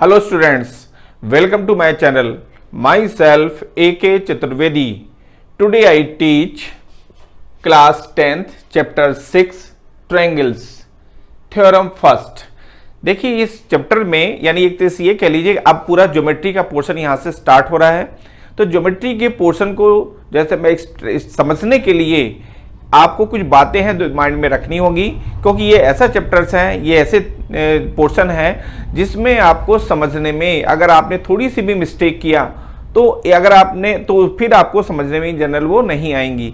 Hello students, welcome to my channel. Myself A.K. Chaturvedi. Today I teach class 10th chapter 6 triangles theorem first. देखिए इस chapter में यानी एक तरह से ये कह लीजिए अब पूरा ज्योमेट्री का पोर्शन यहाँ से स्टार्ट हो रहा है। तो ज्योमेट्री के पोर्शन को जैसे मैं समझने के लिए आपको कुछ बातें हैं जो माइंड में रखनी होगी, क्योंकि ये ऐसा चैप्टर्स हैं, ये ऐसे पोर्शन है जिसमें आपको समझने में अगर आपने थोड़ी सी भी मिस्टेक किया तो अगर आपने तो फिर आपको समझने में जनरल वो नहीं आएंगी।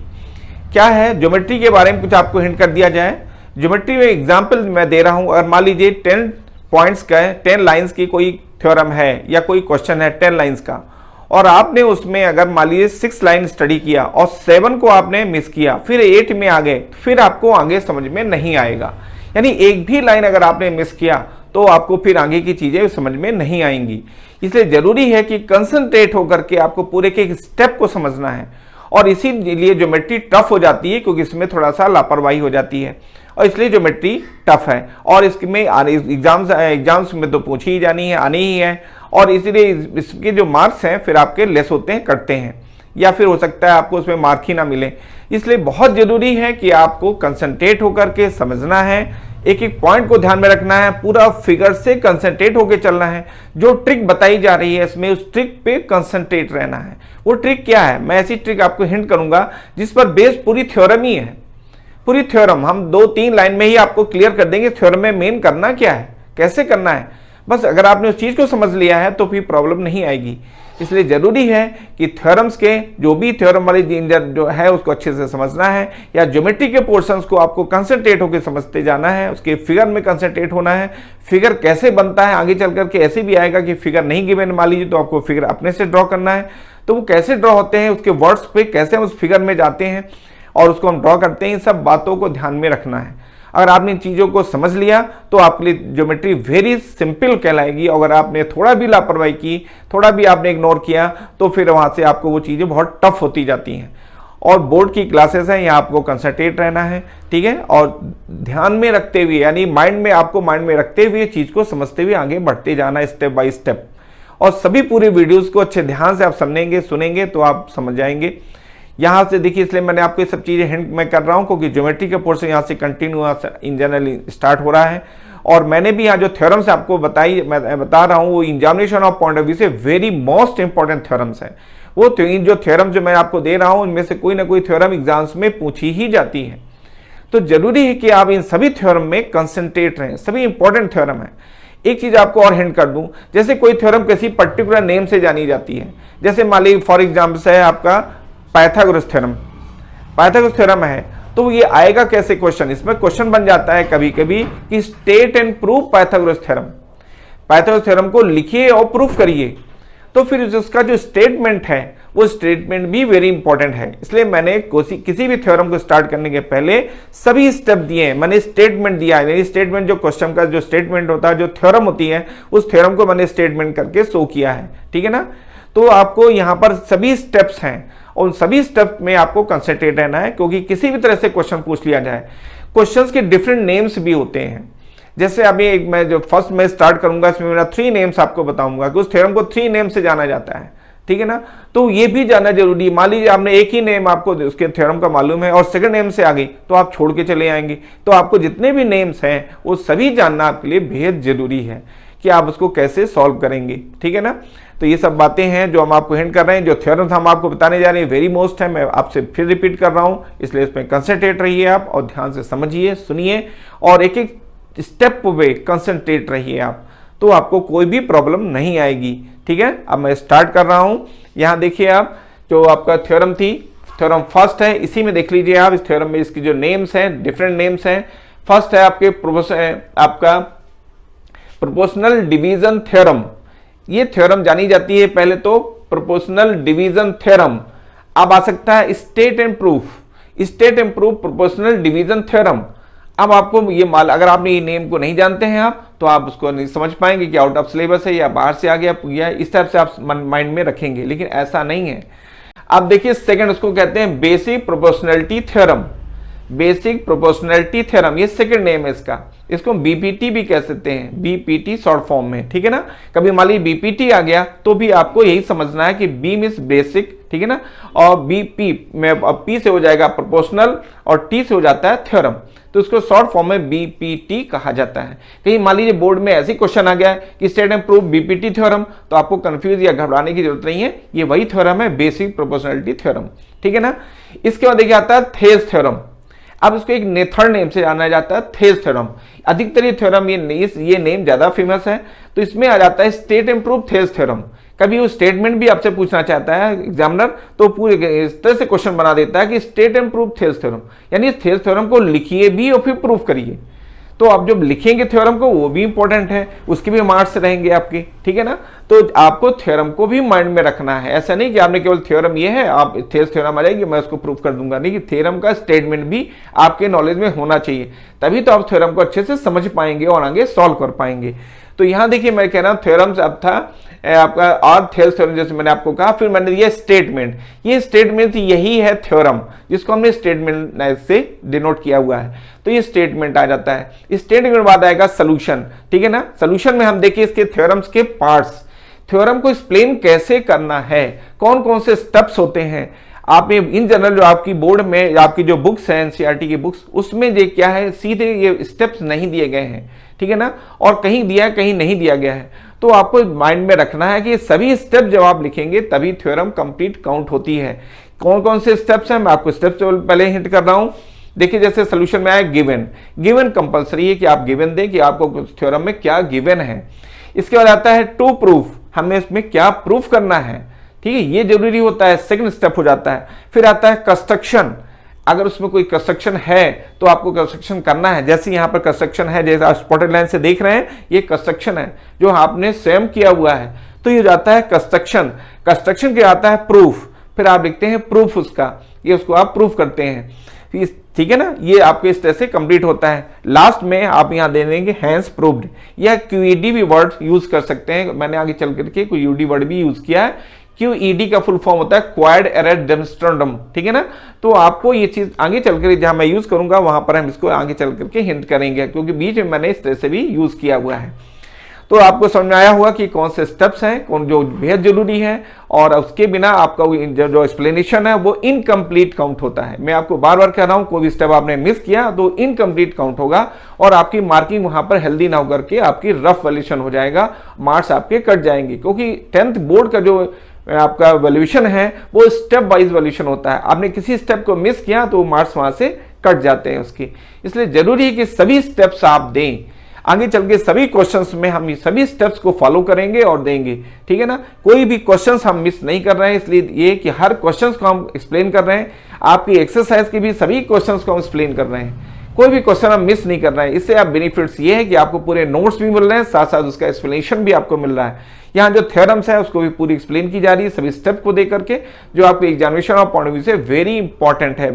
क्या है ज्योमेट्री के बारे में कुछ आपको हिंट कर दिया जाए। ज्योमेट्री में एग्जाम्पल मैं दे रहा हूँ। अगर मान लीजिए 10 पॉइंट्स का 10 लाइन्स की कोई थ्योरम है या कोई क्वेश्चन है 10 लाइन्स का, और आपने उसमें अगर मान लीजिए 6 लाइन स्टडी किया और 7 को आपने मिस किया, फिर 8 में आ गए, फिर आपको आगे समझ में नहीं आएगा। यानी एक भी लाइन अगर आपने मिस किया तो आपको फिर आगे की चीजें समझ में नहीं आएंगी। इसलिए जरूरी है कि कंसंट्रेट होकर के आपको पूरे के स्टेप को समझना है, और इसीलिए ज्योमेट्री टफ हो जाती है क्योंकि इसमें थोड़ा सा लापरवाही हो जाती है, और इसलिए ज्योमेट्री टफ है। और इसमें एग्जाम्स में तो पूछी ही जानी है, आनी ही है, और इसीलिए इसके जो मार्क्स हैं फिर आपके लेस होते हैं, कटते हैं, या फिर हो सकता है आपको उसमें मार्क ही ना मिले। इसलिए बहुत जरूरी है कि आपको कंसंट्रेट होकर के समझना है, एक एक पॉइंट को ध्यान में रखना है, पूरा फिगर से कंसंट्रेट होकर चलना है। जो ट्रिक बताई जा रही है इसमें उस ट्रिक पे कंसंट्रेट रहना है। वो ट्रिक क्या है, मैं ऐसी ट्रिक आपको हिंट करूंगा जिस पर बेस पूरी थ्योरम ही है। पूरी थ्योरम हम 2-3 लाइन में ही आपको क्लियर कर देंगे थ्योरम में मेन करना क्या है, कैसे करना है। बस अगर आपने उस चीज को समझ लिया है तो फिर प्रॉब्लम नहीं आएगी। इसलिए जरूरी है कि थ्योरम्स के जो भी थ्योरम वाली जो है उसको अच्छे से समझना है, या ज्योमेट्री के पोर्शंस को आपको कंसंट्रेट होकर समझते जाना है, उसके फिगर में कंसंट्रेट होना है। फिगर कैसे बनता है आगे चल करके ऐसे भी आएगा कि फिगर नहीं गिवन मान लीजिए तो आपको फिगर अपने से ड्रॉ करना है। तो वो कैसे ड्रॉ होते हैं, उसके वर्ड्स पे कैसे हम उस फिगर में जाते हैं और उसको हम ड्रॉ करते हैं, इन सब बातों को ध्यान में रखना है। अगर आपने इन चीज़ों को समझ लिया तो आपके लिए ज्योमेट्री वेरी सिंपल कहलाएगी। अगर आपने थोड़ा भी लापरवाही की, थोड़ा भी आपने इग्नोर किया, तो फिर वहाँ से आपको वो चीज़ें बहुत टफ होती जाती हैं। और बोर्ड की क्लासेस हैं, यहाँ आपको कंसंट्रेट रहना है, ठीक है, और ध्यान में रखते हुए यानी माइंड में रखते हुए चीज़ को समझते हुए आगे बढ़ते जाना स्टेप बाय स्टेप। और सभी पूरी वीडियोज़ को अच्छे ध्यान से आप सुनेंगे तो आप समझ जाएंगे। यहाँ से देखिए, इसलिए मैंने आपको ये सब चीज़ें हिंट में कर रहा हूँ क्योंकि ज्योमेट्री का पोर्शन यहाँ से कंटिन्यू इन जनरल स्टार्ट हो रहा है। और मैंने भी यहाँ जो थ्योरम्स आपको मैं बता रहा हूँ वो examination of point of view से वेरी मोस्ट इंपॉर्टेंट थ्योरम्स हैं। वो जो थ्योरम्स जो मैं आपको दे रहा हूँ उनमें से कोई ना कोई थ्योरम एग्जाम्स में पूछी ही जाती है। तो जरूरी है कि आप इन सभी थ्योरम में कंसंट्रेट रहें, सभी इंपॉर्टेंट थ्योरम है। एक चीज आपको और हिंट कर दूं, जैसे कोई थ्योरम किसी पर्टिकुलर नेम से जानी जाती है, जैसे मान लीजिए फॉर एग्जाम्पल है आपका पाइथागोरस थ्योरम है, तो ये आएगा कैसे क्वेश्चन। इसमें क्वेश्चन बन जाता है कभी कभी कि state and proof Pythagoras theorem को लिखिए और प्रूफ करिए। तो फिर उसका जो स्टेटमेंट है वो स्टेटमेंट भी वेरी इंपॉर्टेंट है। इसलिए मैंने किसी भी थ्योरम को स्टार्ट करने के पहले सभी स्टेप दिए हैं, मैंने स्टेटमेंट दिया है। स्टेटमेंट जो क्वेश्चन का जो स्टेटमेंट होता है, जो थ्योरम होती है, उस थ्योरम को मैंने स्टेटमेंट करके शो किया है, ठीक है ना। तो आपको यहाँ पर सभी स्टेप्स हैं, उन सभी स्टेप में आपको कंसंट्रेट रहना है, क्योंकि किसी भी तरह से क्वेश्चन पूछ लिया जाए। क्वेश्चंस के डिफरेंट नेम्स भी होते हैं। जैसे अभी मैं जो फर्स्ट मैं स्टार्ट करूंगा इसमें मेरा 3 नेम्स आपको बताऊंगा कि उस थ्योरम को 3 नेम से जाना जाता है, ठीक है ना। तो ये भी जानना जरूरी है। मान लीजिए आपने एक ही नेम आपको उसके थ्योरम का मालूम है और सेकंड नेम से आ गई तो आप छोड़ के चले आएंगे। तो आपको जितने भी नेम्स हैं वो सभी जानना आपके लिए बेहद जरूरी है कि आप उसको कैसे सॉल्व करेंगे, ठीक है ना। तो ये सब बातें हैं जो हम आपको हिंट कर रहे हैं। जो थ्योरम्स हम आपको बताने जा रहे हैं वेरी मोस्ट है, मैं आपसे फिर रिपीट कर रहा हूं, इसलिए इसमें कंसंट्रेट रहिए आप और ध्यान से समझिए, सुनिए, और एक एक स्टेप पे कंसंट्रेट रहिए आप, तो आपको कोई भी प्रॉब्लम नहीं आएगी, ठीक है। अब मैं स्टार्ट कर रहा हूं। यहाँ देखिए आप, जो आपका थ्योरम थी, थ्योरम फर्स्ट है, इसी में देख लीजिए आप। इस थ्योरम में इसकी जो नेम्स हैं, डिफरेंट नेम्स हैं। फर्स्ट है आपका प्रोपोर्शनल डिवीजन थ्योरम। ये थ्योरम जानी जाती है पहले तो प्रोपोर्शनल डिवीजन थ्योरम। अब आ सकता है state and proof proportional division theorem. अब आपको ये अगर आपने ये नेम को नहीं जानते हैं आप, तो आप उसको नहीं समझ पाएंगे कि आउट ऑफ सिलेबस है या बाहर से आ गया, या इस टाइप से आप माइंड में रखेंगे, लेकिन ऐसा नहीं है। अब देखिए सेकंड, उसको कहते हैं बेसिक प्रोपोर्शनैलिटी थ्योरम। ये सेकंड नेम है इसका। इसको बीपीटी भी कह सकते हैं, बीपीटी शॉर्ट फॉर्म में, ठीक है ना। कभी मान लीजिए बीपीटी आ गया तो भी आपको यही समझना है कि बी मींस बेसिक, ठीक है ना, और बीपी में अब पी से हो जाएगा प्रोपोर्शनल और टी से हो जाता है थ्योरम, तो इसको शॉर्ट फॉर्म में बीपीटी कहा जाता है। कहीं मान लीजिए बोर्ड में ऐसी क्वेश्चन आ गया है कि state and prove BPT theorem, तो आपको कंफ्यूज या घबराने की जरूरत नहीं है, ये वही थ्योरम है, बेसिक प्रोपोर्शनलिटी थ्योरम, ठीक है ना। इसके बाद देखिए आता है थेज थ्योरम। अब इसको एक थर्ड नेम से जाना जाता है थेज थ्योरम। अधिकतर ये थ्योरम ये नेम ज्यादा फेमस है, तो इसमें आ जाता है स्टेट एंड प्रूव थेज थ्योरम। कभी वो स्टेटमेंट भी आपसे पूछना चाहता है एग्जामिनर, तो पूरे इस तरह से क्वेश्चन बना देता है कि स्टेट एंड प्रूव थेज थ्योरम, यानी थेज थ्योरम को लिखिए भी और फिर प्रूव करिए। तो आप जब लिखेंगे थ्योरम को वो भी इंपॉर्टेंट है, उसके भी मार्क्स रहेंगे आपके, ठीक है ना। तो आपको थ्योरम को भी माइंड में रखना है, ऐसा नहीं कि आपने केवल थ्योरम ये है आप थेज थ्योरम आ जाएगी मैं उसको प्रूव कर दूंगा, नहीं, कि थ्योरम का स्टेटमेंट भी आपके नॉलेज में होना चाहिए, तभी तो आप थ्योरम को अच्छे से समझ पाएंगे और आगे सॉल्व कर पाएंगे। तो यहाँ देखिए मैं कह रहा हूँ थ्योरम्स अब था आपका और थेज थ्योरम जैसे मैंने आपको कहा, फिर मैंने दिया स्टेटमेंट। ये स्टेटमेंट यही है थ्योरम जिसको हमने स्टेटमेंट से डिनोट किया हुआ है, तो ये स्टेटमेंट आ जाता है। स्टेटमेंट बाद आएगा सोल्यूशन, ठीक है ना। सोल्यूशन में हम देखिए इसके थ्योरम्स के पार्ट्स, थ्योरम को एक्सप्लेन कैसे करना है, कौन कौन से स्टेप्स होते हैं। आप इन जनरल जो आपकी बोर्ड में आपकी जो बुक्स हैं एनसीईआरटी की बुक्स, उसमें ये क्या है सीधे ये स्टेप्स नहीं दिए गए हैं, ठीक है ना, और कहीं दिया है कहीं नहीं दिया गया है। तो आपको माइंड में रखना है कि सभी स्टेप जब आप लिखेंगे तभी थ्योरम कंप्लीट काउंट होती है। कौन कौन से स्टेप्स हैं मैं आपको स्टेप्स पहले हिंट कर रहा हूं। देखिए जैसे सोल्यूशन में आया गिवन, गिवन कंपलसरी है कि आप गिवन दें कि आपको थ्योरम में क्या गिवन है। इसके बाद आता है टू प्रूफ, हमें इसमें क्या प्रूफ करना है, ठीक है, ये जरूरी होता है, सेकंड स्टेप हो जाता है। फिर आता है कंस्ट्रक्शन, अगर उसमें कोई कंस्ट्रक्शन है तो आपको कंस्ट्रक्शन करना है। जैसे यहाँ पर कंस्ट्रक्शन है, जैसे आप स्पॉटेड लाइन से देख रहे हैं, ये कंस्ट्रक्शन है जो आपने स्वयं किया हुआ है, तो ये जाता है कंस्ट्रक्शन। कंस्ट्रक्शन के आता है प्रूफ, फिर आप लिखते हैं प्रूफ उसका, ये उसको आप प्रूफ करते हैं, ठीक है ना। ये आपके इस तरह से कंप्लीट होता है। लास्ट में आप यहाँ दे देंगे हैंस प्रूव्ड, या क्यूईडी भी वर्ड यूज कर सकते हैं, मैंने आगे चल करके कोई यूडी वर्ड भी यूज किया है। QED का फुल फॉर्म होता है क्वायर्ड एरर डेमोन्स्ट्रेंडम, ठीक है ना। तो आपको ये चीज आगे चल कर जहां मैं यूज करूंगा वहां पर हम इसको आगे चल करके हिंट करेंगे, क्योंकि बीच में मैंने इस तरह से भी यूज किया हुआ है। तो आपको समझ में आया होगा कि कौन से स्टेप्स हैं, कौन जो बेहद जरूरी है, और उसके बिना आपका जो एक्सप्लेनेशन है वो इनकम्प्लीट काउंट होता है। मैं आपको बार बार कह रहा हूं, कोई भी स्टेप आपने मिस किया तो इनकम्प्लीट काउंट होगा और आपकी मार्किंग वहां पर हेल्दी ना होकर के आपकी रफ वैल्यूएशन हो जाएगा, मार्क्स आपके कट जाएंगे। क्योंकि 10th बोर्ड का जो आपका वैल्यूएशन है वो स्टेप वाइज वैल्यूएशन होता है, आपने किसी स्टेप को मिस किया तो मार्क्स वहां से कट जाते हैं उसके। इसलिए जरूरी है कि सभी स्टेप्स आप दें, आगे चल के सभी क्वेश्चंस में हम सभी स्टेप्स को फॉलो करेंगे और देंगे, ठीक है ना। कोई भी क्वेश्चंस हम मिस नहीं कर रहे हैं, इसलिए ये कि हर क्वेश्चंस को हम एक्सप्लेन कर रहे हैं, आपकी एक्सरसाइज की भी सभी क्वेश्चंस को हम एक्सप्लेन कर रहे हैं, कोई भी क्वेश्चन हम मिस नहीं कर रहे हैं। इससे आप बेनिफिट्स ये है कि आपको पूरे नोट्स भी मिल रहे हैं, साथ साथ उसका एक्सप्लेनेशन भी आपको मिल रहा है। यहाँ जो थ्योरम्स है उसको भी पूरी एक्सप्लेन की जा रही है सभी स्टेप को देकर के, जो आपके एग्जामिनेशन और पॉइंट ऑफ व्यू से वेरी इंपॉर्टेंट है,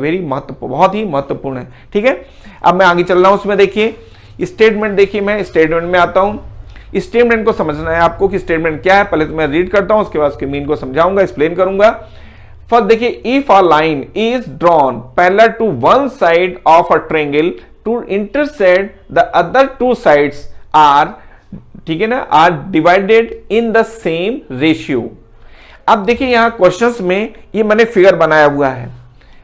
बहुत ही महत्वपूर्ण है, ठीक है। अब मैं आगे चल रहा हूं, उसमें देखिए स्टेटमेंट, देखिए मैं स्टेटमेंट में आता हूं। स्टेटमेंट को समझना है आपको कि स्टेटमेंट क्या है, पहले तो मैं रीड करता हूं, उसके बाद उसके मीन को समझाऊंगा, एक्सप्लेन करूंगा। फर्स्ट देखिए, if a line is drawn parallel to one side of a triangle to intersect the other two sides are, ठीक है ना, are divided in the same ratio. अब देखिए यहां क्वेश्चंस में ये मैंने फिगर बनाया हुआ है,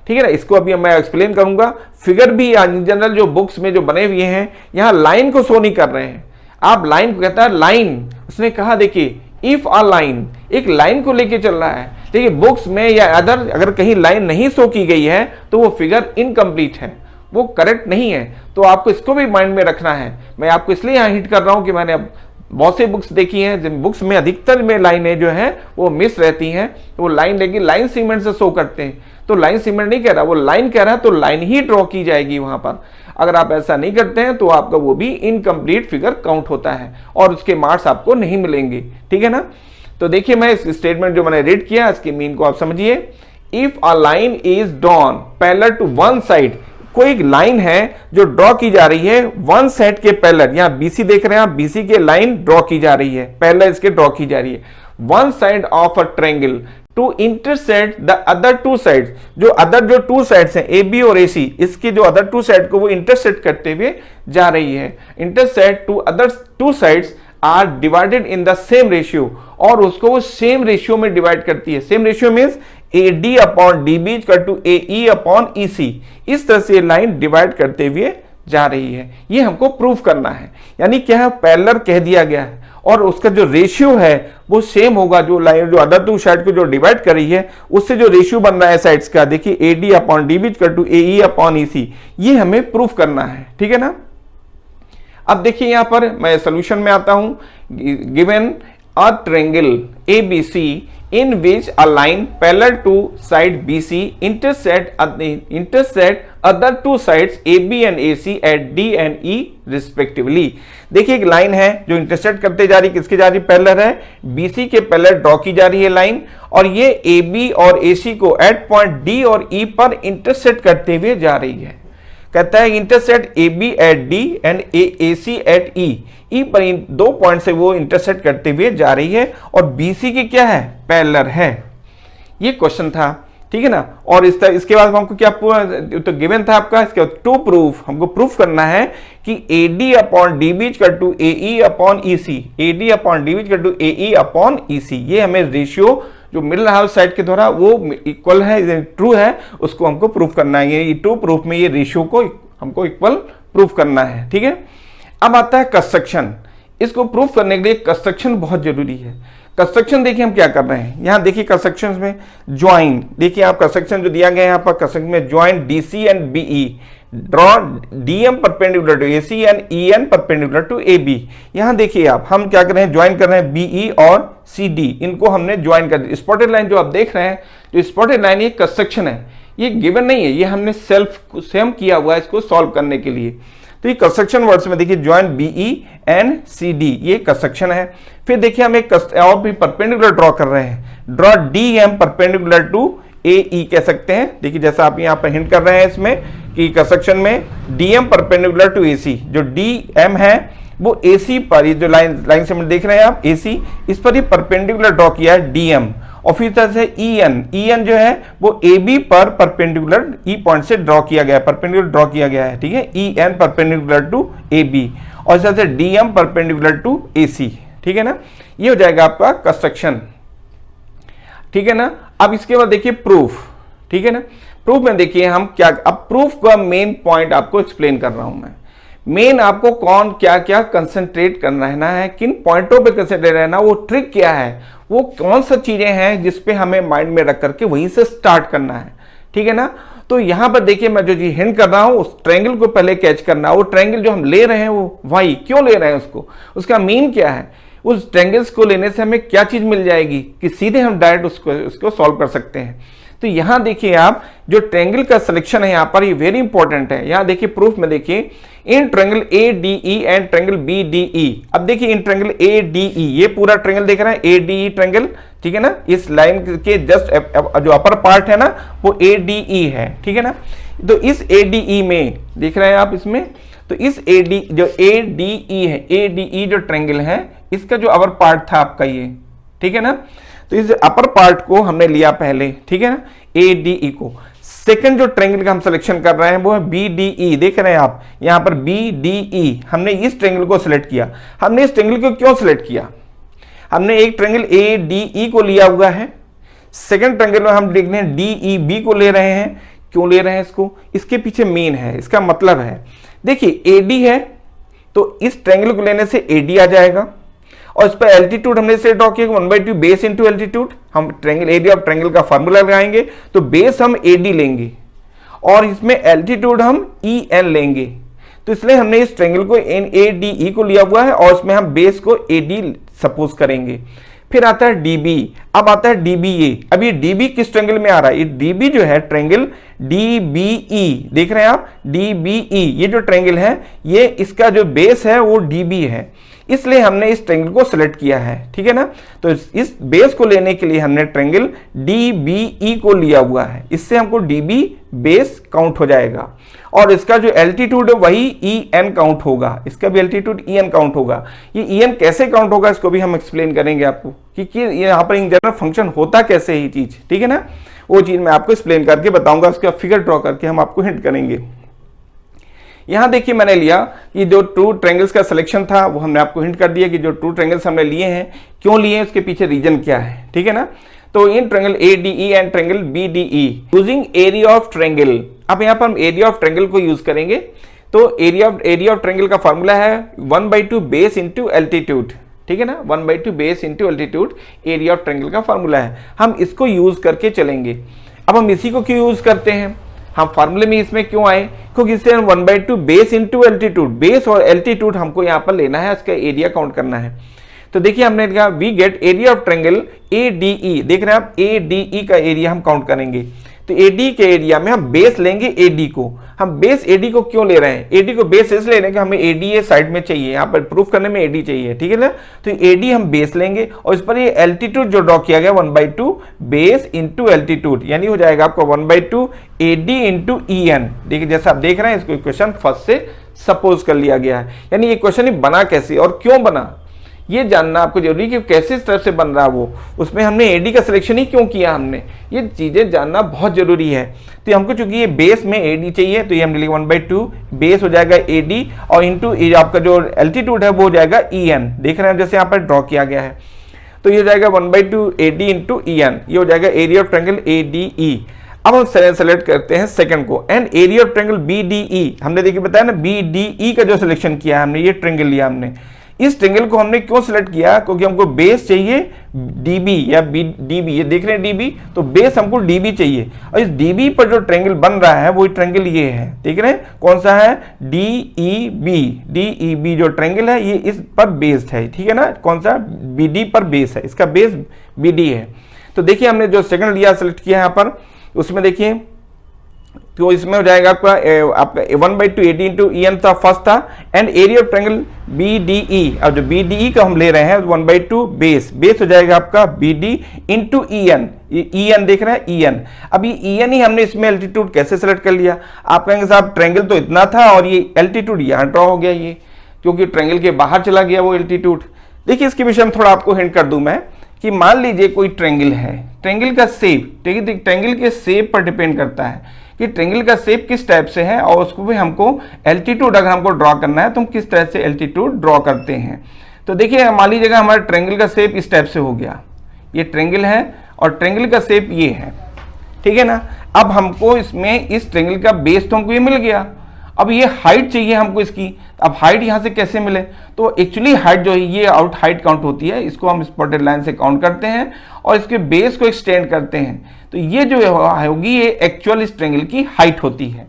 ठीक है ना, इसको अभी मैं एक्सप्लेन करूंगा। फिगर भी इन जनरल जो बुक्स में जो बने हुए हैं यहां लाइन को शो नहीं कर रहे हैं, आप लाइन को कहता है लाइन, उसने कहा देखिए इफ अ लाइन, एक लाइन को लेके चल रहा है। देखिए बुक्स में या अदर अगर कहीं लाइन नहीं शो की गई है तो वो फिगर इनकम्प्लीट है, वो करेक्ट नहीं है, तो आपको इसको भी माइंड में रखना है। मैं आपको इसलिए यहां हिट कर रहा हूं कि मैंने अब बहुत सी बुक्स देखी हैं जिन बुक्स में अधिकतर में लाइनें जो हैं वो मिस रहती हैं, तो वो लाइन लेकिन लाइन सीमेंट से शो करते हैं, तो लाइन सीमेंट नहीं कह रहा, वो लाइन कह रहा है, तो लाइन ही ड्रॉ की जाएगी वहां पर। अगर आप ऐसा नहीं करते हैं तो आपका वो भी इनकम्प्लीट फिगर काउंट होता है और उसके मार्क्स आपको नहीं मिलेंगे, ठीक है ना। तो देखिए मैं इस स्टेटमेंट जो मैंने रीड किया इसके मीन को आप समझिए। If a line is drawn parallel to one side, कोई एक लाइन है जो ड्रॉ की जा रही है वन साइड के पैरेलल, यहां बीसी देख रहे हैं आप, बीसी के लाइन ड्रॉ की जा रही है, पैरेलल इसके ड्रॉ की जा रही है, one side of a triangle to intersect the other two sides, जो अदर जो टू साइड्स हैं ए बी और ए सी, इसकी जो अदर टू साइड को वो इंटरसेक्ट करते हुए जा रही है। Intersect two other two sides are divided in the same ratio, और उसको वो सेम रेशियो में डिवाइड करती है। Same ratio means A D upon D B equal to A E upon E C, इस तरह से लाइन डिवाइड करते हुए जा रही है। ये हमको प्रूफ करना है, यानी क्या है, पैरेलल कह दिया गया है और उसका जो रेशियो है वो सेम होगा, जो लाइन जो अदर टू साइड को जो डिवाइड कर रही है उससे जो रेशियो बन रहा है साइड्स का, देखिए A D upon D B equal to A E upon E C, ये हमें प्रूफ करना है। ठीक है ना। अब देखिए यहां पर मैं सोल्यूशन में आता हूं। Given a triangle ABC in which a line parallel to side BC intersect other two sides AB and AC at D and E respectively। देखिए एक लाइन है जो इंटरसेक्ट करते जा रही, किसके जा रही, पैरेलल है, BC के पैरेलल ड्रॉ की जा रही है लाइन, और ये AB और AC को एट पॉइंट D और E पर इंटरसेक्ट करते हुए जा रही है। कहता है intersect AB at D and AC at E, E पर इन दो पॉइंट से वो इंटरसेक्ट करते हुए जा रही है और BC की क्या है, पैरेलल है। ये क्वेश्चन था, ठीक है ना। और इसके बाद हमको क्या तो गिवन था आपका, इसके बाद टू प्रूफ, हमको प्रूफ करना है कि AD upon DB equal to AE upon EC, AD upon DB equal to AE upon EC, ये हमें रेशियो जो मिल रहा है उस साइड के द्वारा वो इक्वल है, ट्रू है, उसको हमको प्रूफ करना है। ये ट्रू प्रूफ में ये रेशियो को हमको इक्वल प्रूफ करना है। ठीक है। अब आता है कंस्ट्रक्शन। इसको प्रूफ करने के लिए कंस्ट्रक्शन बहुत जरूरी है। कंस्ट्रक्शन देखिए हम क्या कर रहे हैं, यहां देखिए कंस्ट्रक्शन में ज्वाइन, देखिए आप कंस्ट्रक्शन जो दिया गया है यहाँ पर कंस्ट्रक्शन में join DC and BE, draw DM perpendicular to AC and EN perpendicular to AB। यहां देखिए आप हम क्या कर रहे हैं, ज्वाइन कर रहे हैं BE और CD, इनको हमने ज्वाइन कर दिया। स्पॉटेड लाइन जो आप देख रहे हैं, जो स्पॉटेड लाइन ये कंस्ट्रक्शन है, ये गिवन नहीं है, ये हमने सेम किया हुआ है इसको सॉल्व करने के लिए। तो ये कंस्ट्रक्शन वर्ड्स में देखिए ज्वाइन BE एंड CD, ये कंस्ट्रक्शन है। फिर देखिए हम एक और भी परपेंडिकुलर ड्रॉ कर रहे हैं, draw DM perpendicular to AE कह सकते हैं। देखिए जैसा आप यहाँ पर हिंट कर रहे हैं इसमें कि कंस्ट्रक्शन में DM परपेंडिकुलर टू AC, जो DM है वो AC पर, ये जो लाइन सेगमेंट देख रहे हैं आप AC, इस पर ये परपेंडिकुलर ड्रॉ किया है DM, और फिर तरह से EN जो है वो AB पर परपेंडिकुलर E पॉइंट से ड्रॉ किया गया है, परपेंडिकुलर ड्रॉ किया गया है। ठीक है, EN परपेंडिकुलर टू AB, और इस तरह से DM परपेंडिकुलर टू AC। ठीक है ना, ये हो जाएगा आपका कंस्ट्रक्शन। ठीक है ना। अब इसके बाद देखिए प्रूफ। ठीक है ना, प्रूफ में देखिए हम क्या, अब प्रूफ का मेन पॉइंट आपको एक्सप्लेन कर रहा हूं मैं। मेन आपको कौन क्या क्या कंसंट्रेट करना है, किन पॉइंटों पे कंसंट्रेट रहना, वो ट्रिक क्या है, वो कौन सा चीजें हैं जिसपे हमें माइंड में रख करके वहीं से स्टार्ट करना है। ठीक है ना। तो यहां पर देखिए मैं जो जी हिंट कर रहा हूं, उस ट्रायंगल को पहले कैच करना। वो ट्रायंगल जो हम ले रहे हैं वो वाई, क्यों ले रहे हैं उसको, उसका मीन क्या है, उस ट्रायंगल्स को लेने से हमें क्या चीज मिल जाएगी कि सीधे हम डायरेक्ट उसको सॉल्व कर सकते हैं। तो यहां देखिए आप जो ट्रायंगल का सिलेक्शन है यहां पर, ये वेरी इंपॉर्टेंट है। यहां देखिए प्रूफ में देखिए in triangle ADE and triangle BDE। अब देखिए इन ट्रायंगल ADE, ये पूरा ट्रायंगल देख रहे हैं ADE ट्रायंगल, ठीक है ना। इस लाइन के जस्ट जो अपर पार्ट है ना वो ADE है। ठीक है ना। तो इस ADE में देख रहे हैं आप इसमें, तो इस जो ADE है, ADE जो ट्रायंगल है इसका जो अपर पार्ट था आपका ये, ठीक है ना। तो इस अपर पार्ट को हमने लिया पहले, ठीक है ना, ADE को। सेकंड जो ट्रायंगल का हम सिलेक्शन कर रहे हैं वो है BDE, देख रहे हैं आप यहां पर BDE, हमने इस ट्रायंगल को सिलेक्ट किया। हमने इस ट्रायंगल को क्यों सिलेक्ट किया, हमने एक ट्रायंगल ADE को लिया हुआ है, सेकंड ट्रायंगल में हम देखने DEB को ले रहे हैं। क्यों ले रहे हैं इसको, इसके पीछे मेन है, इसका मतलब है देखिए AD है तो इस ट्रायंगल को लेने से AD आ जाएगा, और इस पर एल्टीट्यूड हमने इसे ड्रॉ किया 1/2 बेस इंटू एल्टीट्यूड। हम ट्रायंगल एरिया ऑफ ट्रायंगल का फार्मूला लगाएंगे तो बेस हम AD लेंगे और इसमें एल्टीट्यूड हम EN लेंगे। तो इसलिए हमने इस ट्रायंगल को ADE को लिया हुआ है और इसमें हम बेस को AD सपोज करेंगे। फिर आता है DB, अब आता है DBA। अब ये DB किस ट्रायंगल में आ रहा है, ये DB जो है ट्रायंगल DBE, देख रहे हैं आप DBE, ये जो ट्रायंगल है ये इसका जो बेस है वो DB है, इसलिए हमने इस ट्रायंगल को सिलेक्ट किया है। ठीक है ना। तो इस बेस को लेने के लिए हमने ट्रायंगल DBE को लिया हुआ है, इससे हमको DB बेस काउंट हो जाएगा, और इसका जो एल्टीट्यूड है वही ई एन काउंट होगा, इसका भी एल्टीट्यूड ई एन काउंट होगा। ये ई एन कैसे काउंट होगा इसको भी हम एक्सप्लेन करेंगे आपको कि यहाँ पर इन जनरल फंक्शन होता कैसे ही चीज, ठीक है ना, वो चीज मैं आपको एक्सप्लेन करके बताऊंगा, उसका फिगर ड्रॉ करके हम आपको हिंट करेंगे। यहां देखिए मैंने लिया कि जो ट्रू ट्रायंगल्स का सिलेक्शन था वो हमने आपको हिंट कर दिया कि जो ट्रू ट्रायंगल्स हमने लिए हैं क्यों लिए हैं, उसके पीछे रीजन क्या है, ठीक है ना। तो in triangle ADE and triangle BDE using area of triangle, अब यहाँ पर हम एरिया ऑफ ट्रायंगल को यूज करेंगे। तो एरिया ऑफ ट्रायंगल का फॉर्मूला है 1/2 बेस इंटू एल्टीट्यूड, ठीक है ना, 1/2 base into altitude area of triangle का फॉर्मूला है, हम इसको यूज करके चलेंगे। अब हम इसी को क्यों यूज करते हैं, हम फार्मूले में इसमें क्यों आए, क्योंकि इससे 1/2 बेस इंटू एल्टीट्यूड, बेस और एल्टीट्यूड हमको यहाँ पर लेना है, इसका एरिया काउंट करना है। तो देखिए हमने लिखा we get area of triangle ADE, देख रहे हैं आप ADE का एरिया हम काउंट करेंगे। तो AD के एरिया में हम बेस लेंगे AD को, हम बेस AD को क्यों ले रहे हैं, AD को बेस इसलिए ले रहे हैं कि हमें AD साइड में चाहिए, यहाँ पर प्रूफ करने में AD चाहिए, ठीक है ना। तो AD हम बेस लेंगे और इस पर ये एल्टीट्यूड जो ड्रॉ किया गया 1/2 बेस इंटू एल्टीट्यूड, यानी हो जाएगा आपको 1/2 AD इंटू EN। देखिए जैसा आप देख रहे हैं इसको इक्वेशन फर्स्ट से सपोज कर लिया गया है, यानी ये क्वेश्चन बना कैसे और क्यों बना ये जानना आपको जरूरी कि कैसे इस तरह से बन रहा वो, उसमें हमने AD का सिलेक्शन ही क्यों किया, हमने ये चीजें जानना बहुत जरूरी है। तो हमको चूंकि ये बेस में AD चाहिए तो ये हमने लिखा 1/2 बेस हो जाएगा AD और इंटू आपका जो एल्टीट्यूड है वो हो जाएगा EN, देख रहे हैं जैसे यहाँ पर ड्रॉ किया गया है। तो ये हो जाएगा 1/2 AD इंटू EN, ये हो जाएगा एरिया ऑफ ट्रायंगल ADE। अब हम सेलेक्ट करते हैं सेकंड को, and area of triangle BDE, हमने देखिए बताया ना BDE का जो सिलेक्शन किया हमने, ये ट्रायंगल लिया हमने। इस ट्रायंगल को हमने क्यों सिलेक्ट किया, क्योंकि हमको बेस चाहिए DB या DB, ये देख रहे हैं DB, तो बेस हमको DB चाहिए, और इस DB पर जो ट्रायंगल बन रहा है वो ट्रायंगल ये है, देख रहे हैं कौन सा है, DEB जो ट्रायंगल है ये इस पर बेस्ड है, ठीक है ना, कौन सा BD पर बेस है, इसका बेस BD है। तो देखिए हमने जो सेकंड लिया सिलेक्ट किया यहाँ पर, उसमें देखिए तो इसमें हो जाएगा आपका 1/2 AD इंटू EN था फर्स्ट था, and area of triangle BDE, अब जो BDE का हम ले रहे हैं 1/2 बेस हो जाएगा आपका BD इंटू EN, EN देख रहे हैं EN। अब ये EN ही हमने इसमें एल्टीट्यूड कैसे सेलेक्ट कर लिया, आप कहेंगे साहब ट्रायंगल तो इतना था और ये एल्टीट्यूड यहाँ ड्रॉ हो गया, ये क्योंकि ट्रायंगल के बाहर चला गया वो एल्टीट्यूड। देखिए इसके विषय में थोड़ा आपको हिंट कर दूं मैं कि मान लीजिए कोई ट्रायंगल है, ट्रायंगल का शेप, ठीक है, ट्रायंगल के शेप पर डिपेंड करता है कि ट्रायंगल का शेप किस टाइप से है, और उसको भी हमको एल्टीट्यूड अगर हमको ड्रॉ करना है तो हम किस तरह से एल्टीट्यूड ड्रॉ करते हैं। तो देखिए मान लीजिएगा हमारा ट्रायंगल का शेप इस टाइप से हो गया, ये ट्रायंगल है और ट्रायंगल का शेप ये है, ठीक है ना। अब हमको इसमें इस ट्रायंगल का बेस तो हमको ये मिल गया, अब ये हाइट चाहिए हमको इसकी, अब हाइट यहाँ से कैसे मिले, तो एक्चुअली हाइट जो है ये आउट हाइट काउंट होती है, इसको हम स्पॉटेड लाइन से काउंट करते हैं और इसके बेस को एक्सटेंड करते हैं, तो ये जो होगी ये एक्चुअल इस ट्रायंगल की हाइट होती है।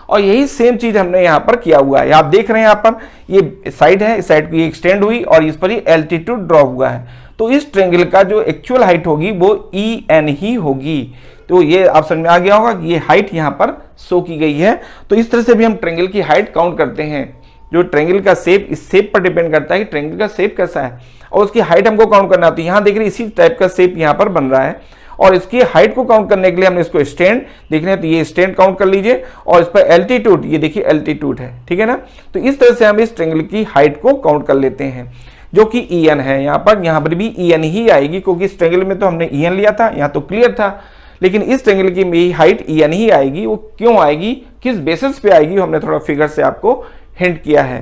और यही सेम चीज हमने यहाँ पर किया हुआ है, आप देख रहे हैं यहाँ पर ये साइड है, इस साइड की एक्सटेंड हुई और इस पर ये एल्टीट्यूड ड्रॉ हुआ है, तो इस ट्रायंगल का जो एक्चुअल हाइट होगी वो EN ही होगी। तो ये आप समझ में आ गया होगा कि ये हाइट यहाँ पर शो की गई है। तो इस तरह से भी हम ट्रायंगल की हाइट काउंट करते हैं, जो ट्रायंगल का शेप इस शेप पर डिपेंड करता है कि ट्रायंगल का शेप कैसा है और उसकी हाइट हमको काउंट करना होती है। यहाँ देख रहे इसी टाइप का शेप यहाँ पर बन रहा है और इसकी हाइट को काउंट करने के लिए हमने इसको स्टैंड देख रहे हैं, तो ये स्टैंड काउंट कर लीजिए और इस पर एल्टीट्यूड, ये देखिए एल्टीट्यूड है, ठीक है ना। तो इस तरह से हम इस ट्रायंगल की हाइट को काउंट कर लेते हैं जो कि EN है। यहाँ पर भी EN ही आएगी क्योंकि इस ट्रायंगल में तो हमने EN लिया था, यहाँ तो क्लियर था, लेकिन इस ट्रायंगल की हाइट EN ही आएगी। वो क्यों आएगी, किस बेसिस पे आएगी, हमने थोड़ा फिगर से आपको हिंट किया है,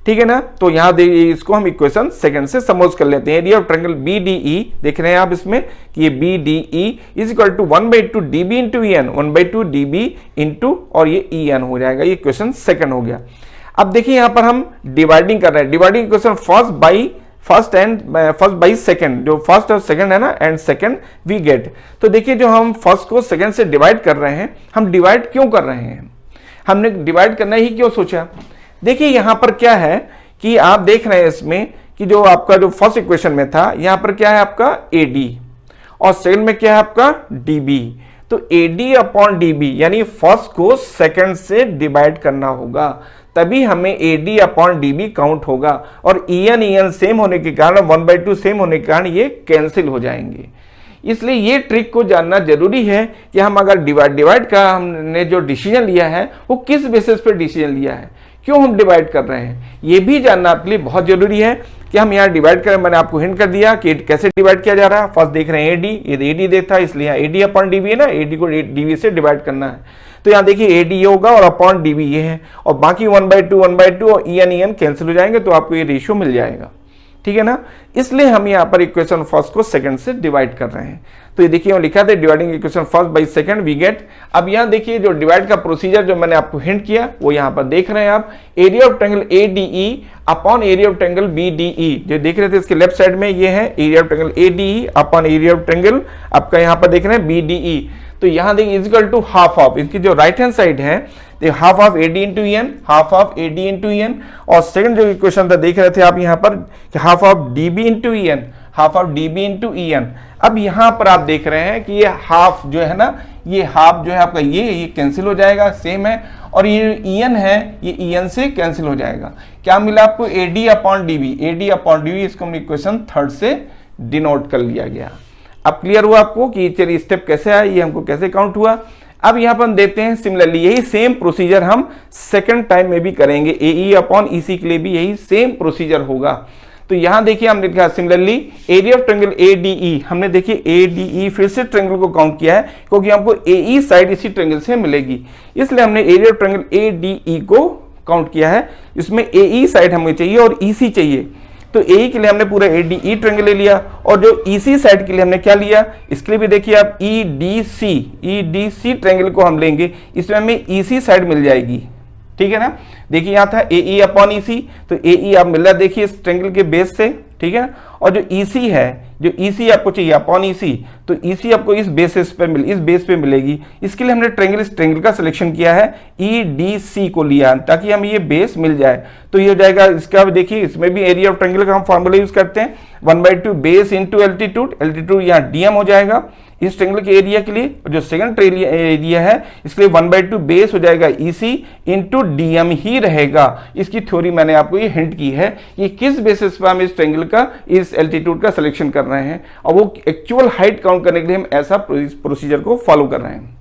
ठीक है ना। तो यहाँ इसको हम इक्वेशन सेकंड से समझ कर लेते हैं। एरिया ऑफ ट्रायंगल BDE देख रहे हैं आप इसमें कि ये BDE is equal to 1/2 DB into EN, 1/2 DB into और ये EN हो जाएगा, ये इक्वेशन सेकंड हो गया। अब देखिए यहाँ पर हम डिवाइडिंग कर रहे हैं, dividing equation first by second, जो फर्स्ट और सेकंड है ना एंड सेकंड वी गेट। तो देखिए जो हम फर्स्ट को सेकंड से डिवाइड कर रहे हैं, हम डिवाइड क्यों कर रहे हैं, हमने डिवाइड करना ही क्यों सोचा। देखिए यहां पर क्या है कि आप देख रहे हैं इसमें कि जो आपका जो फर्स्ट इक्वेशन में था यहां पर क्या है आपका AD और सेकंड में क्या है आपका DB। तो AD अपॉन DB यानी फर्स्ट को सेकंड से डिवाइड करना होगा, तभी हमें AD अपॉन DB काउंट होगा। और EN सेम होने के कारण 1/2 सेम होने के कारण ये कैंसिल हो जाएंगे। इसलिए ये ट्रिक को जानना जरूरी है कि हम अगर डिवाइड का हमने जो डिसीजन लिया है वो किस बेसिस पर डिसीजन लिया है, क्यों हम डिवाइड कर रहे हैं, ये भी जानना आपके लिए बहुत जरूरी है कि हम यहाँ डिवाइड करें। मैंने आपको हिंट कर दिया कि कैसे डिवाइड किया जा रहा है। फर्स्ट देख रहे हैं एडी, ये एडी देखता है इसलिए यहाँ एडी अपॉन डीबी है ना, एडी को डीबी से डिवाइड करना है। तो यहाँ देखिए एडी ये होगा और अपॉन डीबी ये है, और बाकी 1/2 और EN कैंसिल हो जाएंगे, तो आपको ये रेशियो मिल जाएगा, ठीक है ना। इसलिए हम यहाँ पर इक्वेशन फर्स्ट को सेकंड से डिवाइड कर रहे हैं। तो ये देखिए लिखा था dividing equation first by second we get. अब यहाँ देखिए जो डिवाइड का प्रोसीजर जो मैंने आपको हिंट किया वो यहाँ पर देख रहे हैं आप, area of triangle ADE upon area of triangle BDE। जो देख रहे थे इसके लेफ्ट साइड में ये है area of triangle ADE upon area of triangle आपका यहाँ पर देख रहे हैं BDE। तो यहाँ देखिए इक्वल टू हाफ ऑफ, इसकी जो राइट हैंड साइड है half of AD into EN, half of AD into EN, और सेकंड जो इक्वेशन था देख रहे थे आप यहाँ पर half of DB into EN, half of DB into EN। अब यहाँ पर आप देख रहे हैं कि ये हाफ जो है ना, ये हाफ जो है आपका ये कैंसिल हो जाएगा, सेम है, और ये EN है ये EN से कैंसिल हो जाएगा। क्या मिला आपको AD upon DB, AD upon DB, इसको हमने इक्वेशन थर्ड से डिनोट कर लिया गया। अब क्लियर हुआ आपको कि चलिए स्टेप कैसे आया, ये हमको कैसे काउंट हुआ। अब यहाँ पर हम देते हैं सिमिलरली यही सेम प्रोसीजर हम सेकंड टाइम में भी करेंगे, AE अपॉन EC के लिए भी यही सेम प्रोसीजर होगा। तो यहाँ देखिए हमने लिखा similarly area of triangle ADE, हमने देखिए ADE फिर से ट्रायंगल को काउंट किया है क्योंकि हमको AE साइड इसी ट्रायंगल से मिलेगी, इसलिए हमने एरिया ऑफ ट्रायंगल ADE को काउंट किया है। इसमें AE साइड हमें चाहिए और EC चाहिए, तो AE के लिए हमने पूरा ADE ट्रायंगल ले लिया, और जो EC साइड के लिए हमने क्या लिया, इसके लिए भी देखिए आप EDC ट्रायंगल को हम लेंगे, इसमें हमें EC साइड मिल जाएगी, ठीक है ना। देखिए यहाँ था AE अपॉन EC, तो AE आप मिल रहा है देखिए इस ट्रायंगल के बेस से, ठीक है ना, और जो EC है, जो EC आपको चाहिए अपॉन EC, तो EC आपको इस बेस पे मिलेगी। इसके लिए हमने इस ट्रायंगल का सिलेक्शन किया है, EDC को लिया ताकि हमें ये बेस मिल जाए। तो ये हो जाएगा, इसका देखिए इसमें भी एरिया ऑफ ट्रायंगल का हम फॉर्मूला यूज करते हैं 1/2 बेस इंटू एल्टीट्यूड यहाँ DM हो जाएगा इस ट्रायंगल के एरिया के लिए। जो सेकंड एरिया है इसके लिए 1/2 बेस हो जाएगा EC इंटू DM ही रहेगा। इसकी थ्योरी मैंने आपको ये हिंट की है कि किस बेसिस पर हम इस ट्रायंगल का इस एल्टीट्यूड का सिलेक्शन कर रहे हैं, और वो एक्चुअल हाइट काउंट करने के लिए हम ऐसा प्रोसीजर को फॉलो कर रहे हैं।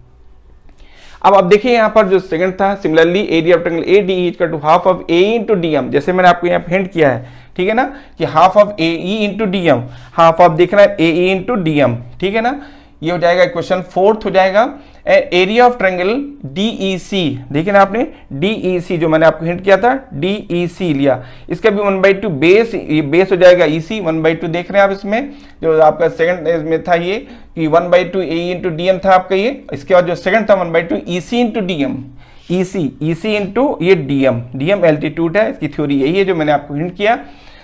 अब आप देखिए यहाँ पर जो सेकंड था similarly area of triangle ADE equal to half of AE into DM, जैसे मैंने आपको यहाँ हिंट किया है, ठीक है ना, कि half of AE into DM, half of देखना है AE इंटू DM, ठीक है ना। ये हो जाएगा इक्वेशन फोर्थ हो जाएगा। एरिया ऑफ ट्रायंगल DEC, देखिए ना आपने DEC जो मैंने आपको हिंट किया था DEC लिया, इसका भी 1/2 बेस, ये बेस हो जाएगा EC 1/2 देख रहे हैं आप, इसमें जो आपका सेकंड में था ये कि 1/2 AE इंटू DM था आपका ये, इसके बाद जो सेकंड था 1/2 EC into DM, EC into ये DM एल्टीट्यूड है, इसकी थ्योरी यही है जो मैंने आपको हिंट किया।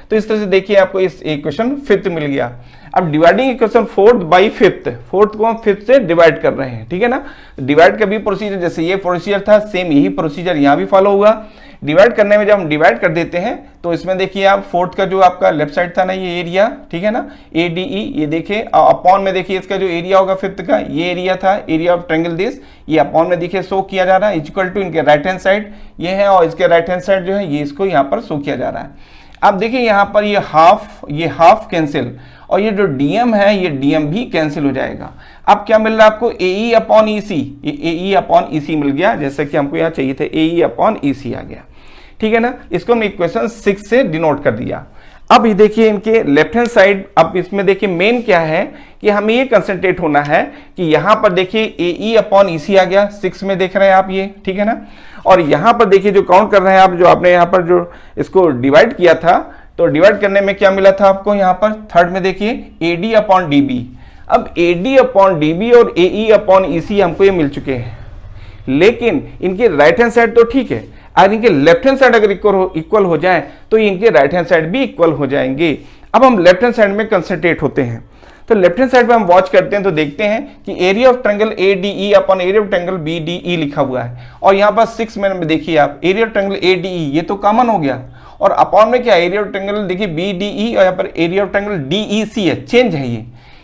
तो इस तरह से देखिए आपको इस इक्वेशन फिफ्थ मिल गया। अब dividing equation fourth by fifth, fourth को हम फिफ्थ से डिवाइड कर रहे हैं, ठीक है ना। डिवाइड का भी प्रोसीजर जैसे ये प्रोसीजर था सेम यही प्रोसीजर यहाँ भी फॉलो होगा। डिवाइड करने में जब हम डिवाइड कर देते हैं तो इसमें देखिए आप फोर्थ का जो आपका लेफ्ट साइड था ना ये एरिया, ठीक है ना, ADE, ये देखिए अपॉन में देखिए इसका जो एरिया होगा फिफ्थ का, ये एरिया था एरिया ऑफ ट्रायंगल दिस, ये अपॉन में देखिए शो किया जा रहा है इक्वल टू इनके राइट हैंड साइड ये है, और इसके राइट हैंड साइड जो है ये इसको यहाँ पर शो किया जा रहा है। अब देखिए यहाँ पर ये हाफ कैंसिल, और ये जो DM है ये DM भी कैंसिल हो जाएगा। अब क्या मिल रहा है आपको AE अपॉन EC, ये AE अपॉन EC मिल गया, जैसे कि हमको यहाँ चाहिए था AE अपॉन EC आ गया, ठीक है ना। इसको हमने इक्वेशन 6 से डिनोट कर दिया। अब ये देखिए इनके लेफ्ट हैंड साइड, अब इसमें देखिए मेन क्या है कि हमें ये कंसंट्रेट होना है कि यहाँ पर देखिए AE अपॉन EC आ गया 6 में देख रहे हैं आप ये, ठीक है ना। और यहाँ पर देखिए जो काउंट कर रहे हैं आप, जो आपने यहाँ पर जो इसको डिवाइड किया था, तो डिवाइड करने में क्या मिला था आपको यहाँ पर थर्ड में देखिए AD अपॉन DB। अब AD अपॉन DB और AE अपॉन EC हमको ये मिल चुके हैं, लेकिन इनके राइट हैंड साइड तो ठीक है, और इनके लेफ्ट हैंड साइड अगर इक्वल हो जाए तो इनके राइट हैंड साइड भी इक्वल हो जाएंगे। अब हम लेफ्ट हैंड साइड में कंसंट्रेट होते हैं, तो लेफ्ट हैंड साइड पे हम वॉच करते हैं तो देखते हैं कि area of triangle ADE upon area of triangle BDE लिखा हुआ है, और यहाँ पर 6 में देखिए आप एरिया ऑफ ट्रायंगल ADE ये तो कॉमन हो गया, और अपॉन में क्या एरिया ऑफ ट्रायंगल देखिए BDE, और यहाँ पर एरिया ऑफ ट्रायंगल DEC है, चेंज है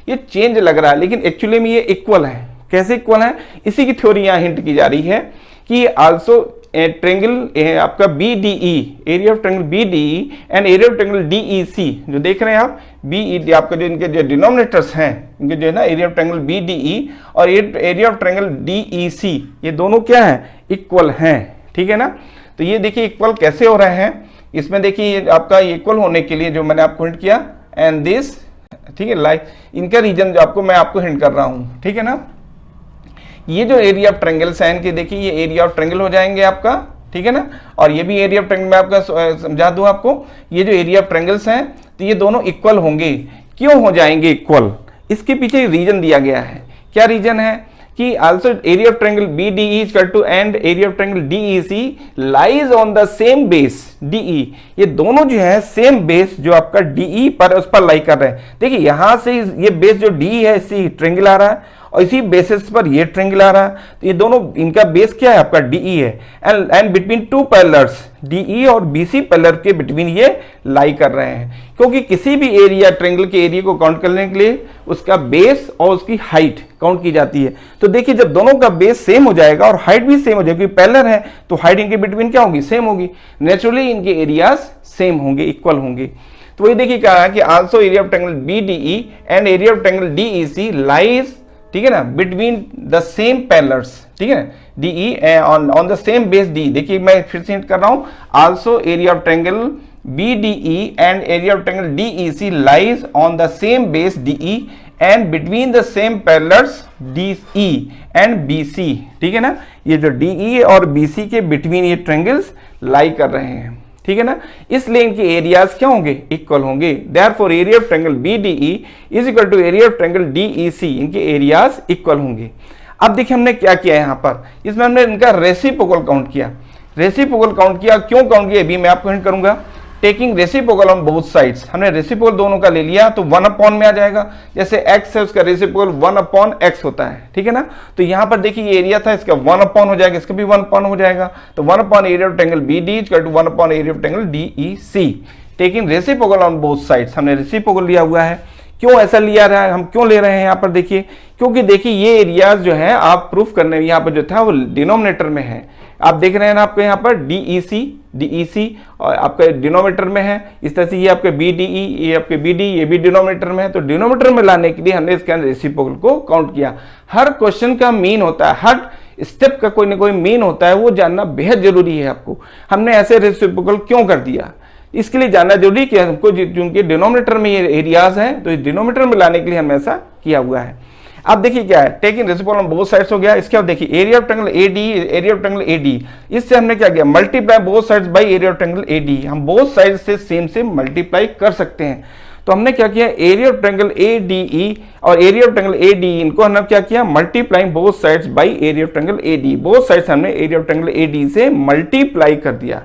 ये चेंज लग रहा है, लेकिन एक्चुअली में ये इक्वल है। कैसे इक्वल है, इसी की थ्योरी यहाँ हिंट की जा रही है कि आल्सो ट्रेंगल आपका BDE, area of triangle BDE and area of triangle DEC, जो देख रहे हैं आप BED, आपका जो इनके जो डिनोमिनेटर्स हैं इनके जो है ना, एरिया ऑफ ट्रेंगल BDE और एरिया ऑफ ट्रेंगल DEC, ये दोनों क्या है, इक्वल हैं, ठीक है ना। तो ये देखिए इक्वल कैसे हो रहे हैं, इसमें देखिए आपका इक्वल होने के लिए जो मैंने आपको हिंट किया, एंड दिस, ठीक है, लाइक इनका रीजन जो आपको मैं आपको हिंट कर रहा हूं, ठीक है ना। ये जो एरिया ऑफ ट्रायंगल्स हैं इनके, देखिए ये एरिया ऑफ ट्रायंगल हो जाएंगे आपका, ठीक है ना, और ये भी एरिया ऑफ ट्रायंगल में आपका समझा दूं आपको, ये जो एरिया ऑफ ट्रायंगल्स हैं तो ये दोनों इक्वल होंगे। क्यों हो जाएंगे इक्वल, इसके पीछे रीजन दिया गया है। क्या रीजन है कि also area of triangle BDE is equal to and area of triangle DEC lies on the same base DE, ये दोनों जो है सेम बेस जो आपका DE पर उस पर लाई कर रहे हैं। देखिए यहां से ये बेस जो DE है इसी ट्रायंगल आ रहा है और इसी बेसिस पर ये ट्रायंगल आ रहा है, तो ये दोनों इनका बेस क्या है आपका DE है, and between two parallels DE और BC पैरेलल के बिटवीन ये लाई कर रहे हैं। क्योंकि किसी भी एरिया ट्रायंगल के एरिया को काउंट करने के लिए उसका बेस और उसकी हाइट काउंट की जाती है। तो देखिए जब दोनों का बेस सेम हो जाएगा और हाइट भी सेम हो जाएगी, पैरेलल है तो हाइट इनके बिटवीन क्या होगी, सेम होगी, नेचुरली इनके एरियाज सेम होंगे, इक्वल होंगे। तो वही देखिए क्या है कि also area of triangle BDE and area of triangle DEC lies, ठीक है ना, बिटवीन द सेम पैरेलल्स, ठीक है, DE on the same base D। देखिए मैं फिर से हिंट कर रहा हूं, also area of triangle BDE and area of triangle DEC lies on the same base DE and between the same parallels DE and BC, ठीक है ना। ये जो DE और BC के बिटवीन ये ट्रायंगल्स लाई कर रहे हैं, ठीक है ना, इसलिए इनके एरियाज क्या होंगे, इक्वल होंगे। Therefore area of triangle BDE is equal to area of triangle DEC, इनके एरियाज इक्वल होंगे। अब देखिए हमने क्या किया यहाँ पर, इसमें हमने इनका रेसिप्रोकल काउंट किया। रेसिप्रोकल काउंट किया, क्यों काउंट किया अभी मैं आपको हिंट करूंगा। Taking reciprocal on both sides, हमने रेसिप्रोकल दोनों का ले लिया तो 1 अपॉन में आ जाएगा, जैसे x है उसका रेसिप्रोकल 1 अपॉन x होता है, ठीक है ना। तो यहां पर देखिए ये एरिया था, इसका 1 अपॉन हो जाएगा, इसका भी 1 अपॉन हो जाएगा, तो 1 upon area of triangle BD equal to 1 upon area of triangle DEC। Taking reciprocal on both sides, हमने रेसिप्रोकल लिया हुआ है। क्यों ऐसा लिया रहा है, हम क्यों ले रहे हैं यहाँ पर देखिए, क्योंकि देखिए ये एरियाज जो है आप प्रूफ करने यहाँ पर जो था वो डिनोमिनेटर में है। आप देख रहे हैं ना आपको यहाँ पर DEC और आपका डिनोमिनेटर में है, इस तरह से ये आपके BDE, ये आपके BD, ये भी डिनोमिनेटर में है। तो डिनोमिनेटर में लाने के लिए हमने इसके रेसिप्रोकल को काउंट किया। हर क्वेश्चन का मीन होता है, हर स्टेप का कोई ना कोई मीन होता है, वो जानना बेहद जरूरी है आपको। हमने ऐसे रेसिप्रोकल क्यों कर दिया, इसके लिए जानना जरूरी कि हमको जिनके डिनोमिनेटर में ये एरियाज हैं तो इस डिनोमिनेटर में लाने के लिए हमने ऐसा किया हुआ है। अब देखिए क्या है, taking reciprocal on both sides हो गया। इसके बाद देखिए area of triangle AD, area of triangle AD, इससे हमने क्या किया, multiply both sides by area of triangle AD। हम बोथ साइड्स से सेम मल्टीप्लाई कर सकते हैं। तो हमने क्या किया, एरिया ऑफ ट्रायंगल ADE और एरिया ऑफ ट्रायंगल ADE, इनको हमने क्या किया, multiplying both sides by area of triangle AD। Both sides हमने एरिया ऑफ ट्रायंगल AD से मल्टीप्लाई कर दिया।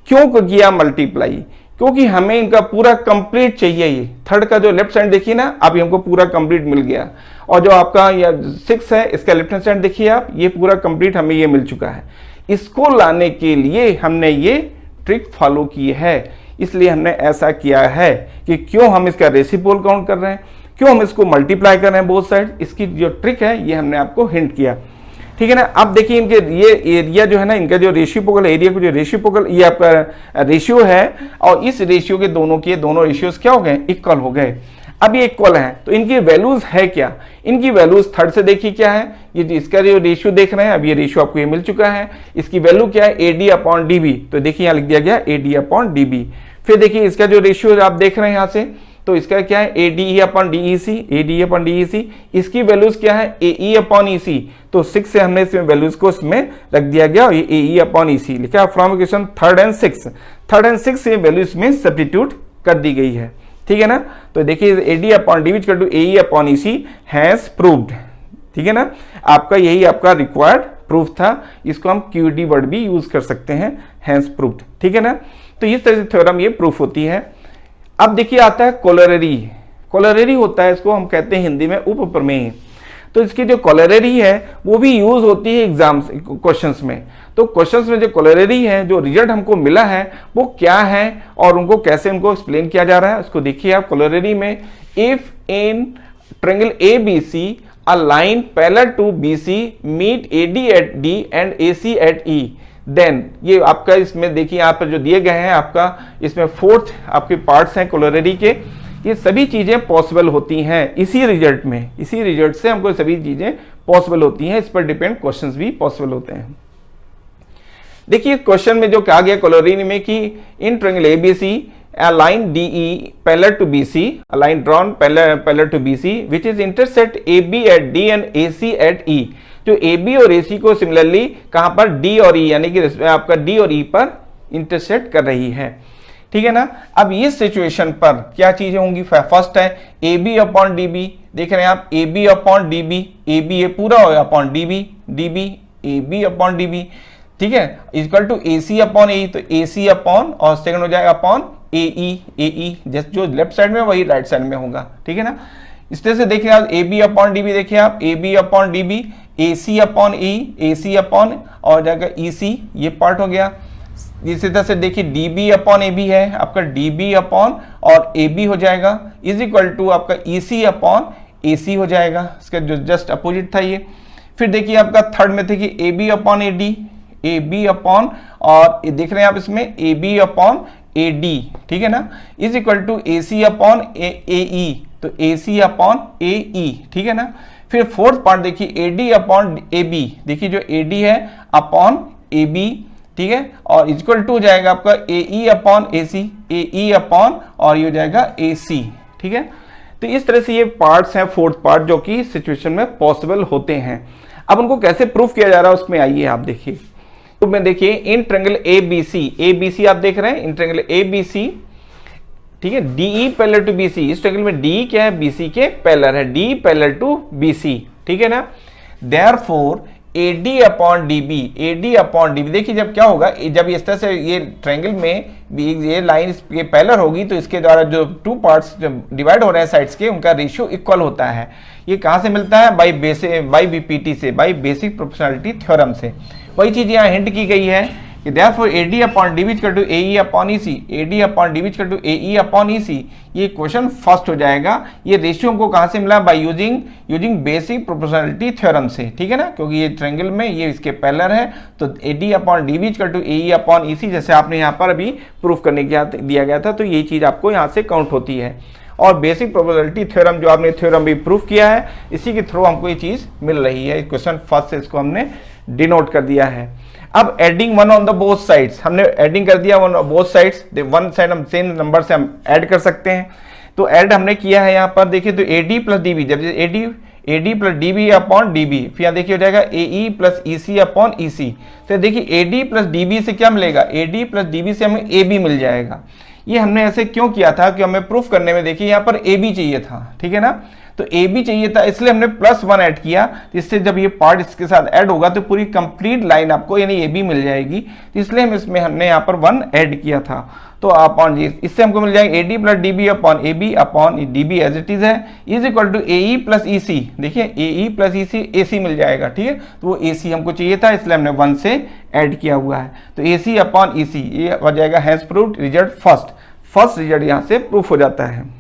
क्यों किया मल्टीप्लाई, क्योंकि हमें इनका पूरा कंप्लीट चाहिए। ये थर्ड का जो लेफ्ट साइड देखिए ना, अभी हमको पूरा कंप्लीट मिल गया, और जो आपका ये 6 है इसका लेफ्ट हैंड साइड देखिए आप, ये पूरा कंप्लीट हमें ये मिल चुका है। इसको लाने के लिए हमने ये ट्रिक फॉलो की है, इसलिए हमने ऐसा किया है कि क्यों हम इसका रेसिप्रोकल काउंट कर रहे हैं, क्यों हम इसको मल्टीप्लाई कर रहे हैं बोथ साइड, इसकी जो ट्रिक है ये हमने आपको हिंट किया, ठीक है ना। अब देखिए इनके ये एरिया जो है ना, इनका जो रेशियोपोकल एरिया को जो रेशियोपोकल ये आपका रेशियो है, और इस रेशियो के दोनों रेशियोज क्या हो गए, इक्वल हो गए। अब ये इक्वल है तो इनकी वैल्यूज है क्या, इनकी वैल्यूज थर्ड से देखिए क्या है, ये इसका जो रेशियो देख रहे हैं, अब ये रेशियो आपको ये मिल चुका है, इसकी वैल्यू क्या है, AD अपॉन DB। तो देखिए यहाँ लिख दिया गया AD अपॉन DB। फिर देखिए इसका जो रेशियो आप देख रहे हैं यहाँ से, तो इसका क्या है, ADE अपॉन DEC, इसकी वैल्यूज क्या है, AE अपॉन EC। तो 6 से हमने इसमें वैल्यूज को इसमें रख दिया गया, और ये AE अपॉन EC लिखा है फ्रॉम इक्वेशन 3rd and 6 से वैल्यूज में सब्स्टिट्यूट कर दी गई है, ठीक है ना। तो देखिए AD upon DB equal to AE upon EC has proved, ठीक है ना। आपका यही आपका रिक्वायर्ड प्रूफ था, इसको हम QED वर्ड भी यूज कर सकते हैं, हैज प्रूव्ड, ठीक है ना। तो इस तरह से थ्योरम ये प्रूफ होती है। अब देखिए आता है कोलरेरी होता है, इसको हम कहते हैं हिंदी में उपप्रमेय। तो इसकी जो कोलरेरी है वो भी यूज होती है एग्जाम्स क्वेश्चंस में। तो क्वेश्चंस में जो कोलरेरी है, जो रिजल्ट हमको मिला है वो क्या है और उनको कैसे उनको एक्सप्लेन किया जा रहा है, उसको देखिए आप। कोलरेरी में if in triangle ABC a line parallel to BC meet AD at D and AC at E, then ये आपका इसमें देखिए यहाँ पर जो दिए गए हैं आपका इसमें 4th आपके पार्ट्स हैं कोलोरेरी के, ये सभी चीजें पॉसिबल होती हैं इसी रिजल्ट में, इसी रिजल्ट से हमको सभी चीजें पॉसिबल होती हैं, इस पर डिपेंड क्वेश्चंस भी पॉसिबल होते हैं। देखिए क्वेश्चन में जो कहा गया कोलोरेरी में कि in triangle ABC a line DE parallel to BC, a line drawn parallel to BC which is intersect AB at D and AC at E, जो AB और AC को सिमिलरली कहां पर D और E यानी कि आपका D और E पर इंटरसेक्ट कर रही है, ठीक है ना। अब इस सिचुएशन पर क्या चीजें होंगी, फर्स्ट है AB अपॉन DB, देख रहे हैं आप AB अपॉन DB, AB ये पूरा होगा upon DB, DB AB upon DB, ठीक है, equal to AC upon AE, तो AC अपॉन और सेकंड हो जाएगा अपॉन AE जैसे जो लेफ्ट साइड में वही राइट साइड में होगा, ठीक है ना। इस तरह से देखिए आप AB अपॉन DB, देखिए आप AB upon DB, AC upon E, AC upon और जाएगा EC, ये पार्ट हो गया। इसी तरह से देखिए DB अपॉन AB है आपका, DB अपॉन और AB हो जाएगा इज इक्वल टू आपका EC अपॉन AC हो जाएगा, इसका जो जस्ट अपोजिट था ये। फिर देखिए आपका थर्ड में थे कि AB upon AD, AB upon और देख रहे हैं आप इसमें AB अपॉन AD, ठीक है ना, is equal to AC upon AE, तो AC अपॉन AE, ठीक है ना। फिर फोर्थ पार्ट देखिए AD अपॉन AB, देखिए जो AD है अपॉन AB, ठीक है, और इक्वल टू हो जाएगा आपका AE upon AC, AE upon और ये हो जाएगा AC, ठीक है। तो इस तरह से ये पार्ट्स हैं फोर्थ पार्ट जो कि सिचुएशन में पॉसिबल होते हैं। अब उनको कैसे प्रूफ किया जा रहा है उसमें आइए आप देखिए। तो में देखिए इन ट्रायंगल ABC आप देख रहे हैं, इन ट्रायंगल ABC, ठीक है, DE पैरेलल टू BC, इस ट्रायंगल में DE क्या है, BC के पैरेलल है, DE पैरेलल टू BC, ठीक है ना। देयरफॉर AD अपॉन DB, देखिए जब क्या होगा, जब इस तरह से ये ट्रायंगल में ये लाइन इसके पैरेलल होगी तो इसके द्वारा जो टू पार्ट्स डिवाइड हो रहे हैं साइड्स के, उनका रेशियो इक्वल होता है। ये कहां से मिलता है, बाई BPT से, बाई बेसिक प्रोपोर्शनैलिटी थ्योरम से। वही चीज यहाँ हिंट की गई है कि therefore AD upon DB equal to AE upon EC, AD upon DB equal to AE upon EC, ये क्वेश्चन फर्स्ट हो जाएगा। ये रेशियो को कहां से मिला, by using basic proportionality theorem से, ठीक है ना, क्योंकि ये ट्रायंगल में ये इसके पैरेलल है, तो AD upon DB equal to AE upon EC जैसे आपने यहाँ पर अभी प्रूफ करने दिया गया था, तो ये चीज आपको यहाँ से काउंट होती है। और बेसिक प्रोबेबिलिटी थ्योरम जो आपने थ्योरम भी प्रूफ किया है, इसी के थ्रू हमको ये चीज मिल रही है। क्वेश्चन फर्स्ट से इसको हमने डिनोट कर दिया है। अब adding one on the both sides, हमने एडिंग कर दिया one on both sides, one side हम सेम नंबर से हम ऐड कर सकते हैं, तो ऐड हमने किया है यहाँ पर देखिए, तो AD प्लस DB, जब AD plus DB upon DB, फिर यहाँ देखिए हो जाएगा AE plus EC upon EC, तो देखिए AD प्लस DB से क्या मिलेगा, AD प्लस DB से हमें AB मिल जाएगा। ये हमने ऐसे क्यों किया था कि हमें प्रूफ करने में देखिए यहाँ पर AB चाहिए था, ठीक है ना, तो AB चाहिए था, इसलिए हमने +1 ऐड किया, इससे जब ये पार्ट इसके साथ ऐड होगा तो पूरी कंप्लीट लाइन आपको यानी AB मिल जाएगी, तो इसलिए हमने यहाँ पर 1 ऐड किया था। तो अपॉन जी इससे हमको मिल जाएगा AD plus DB upon AB upon DB as it is है, is equal to AE plus EC, देखिए AE प्लस EC AC मिल जाएगा, ठीक है, तो वो AC हमको चाहिए था इसलिए हमने 1 से ऐड किया हुआ है, तो AC अपॉन EC ये हो जाएगा has proved result first result यहाँ से प्रूफ हो जाता है।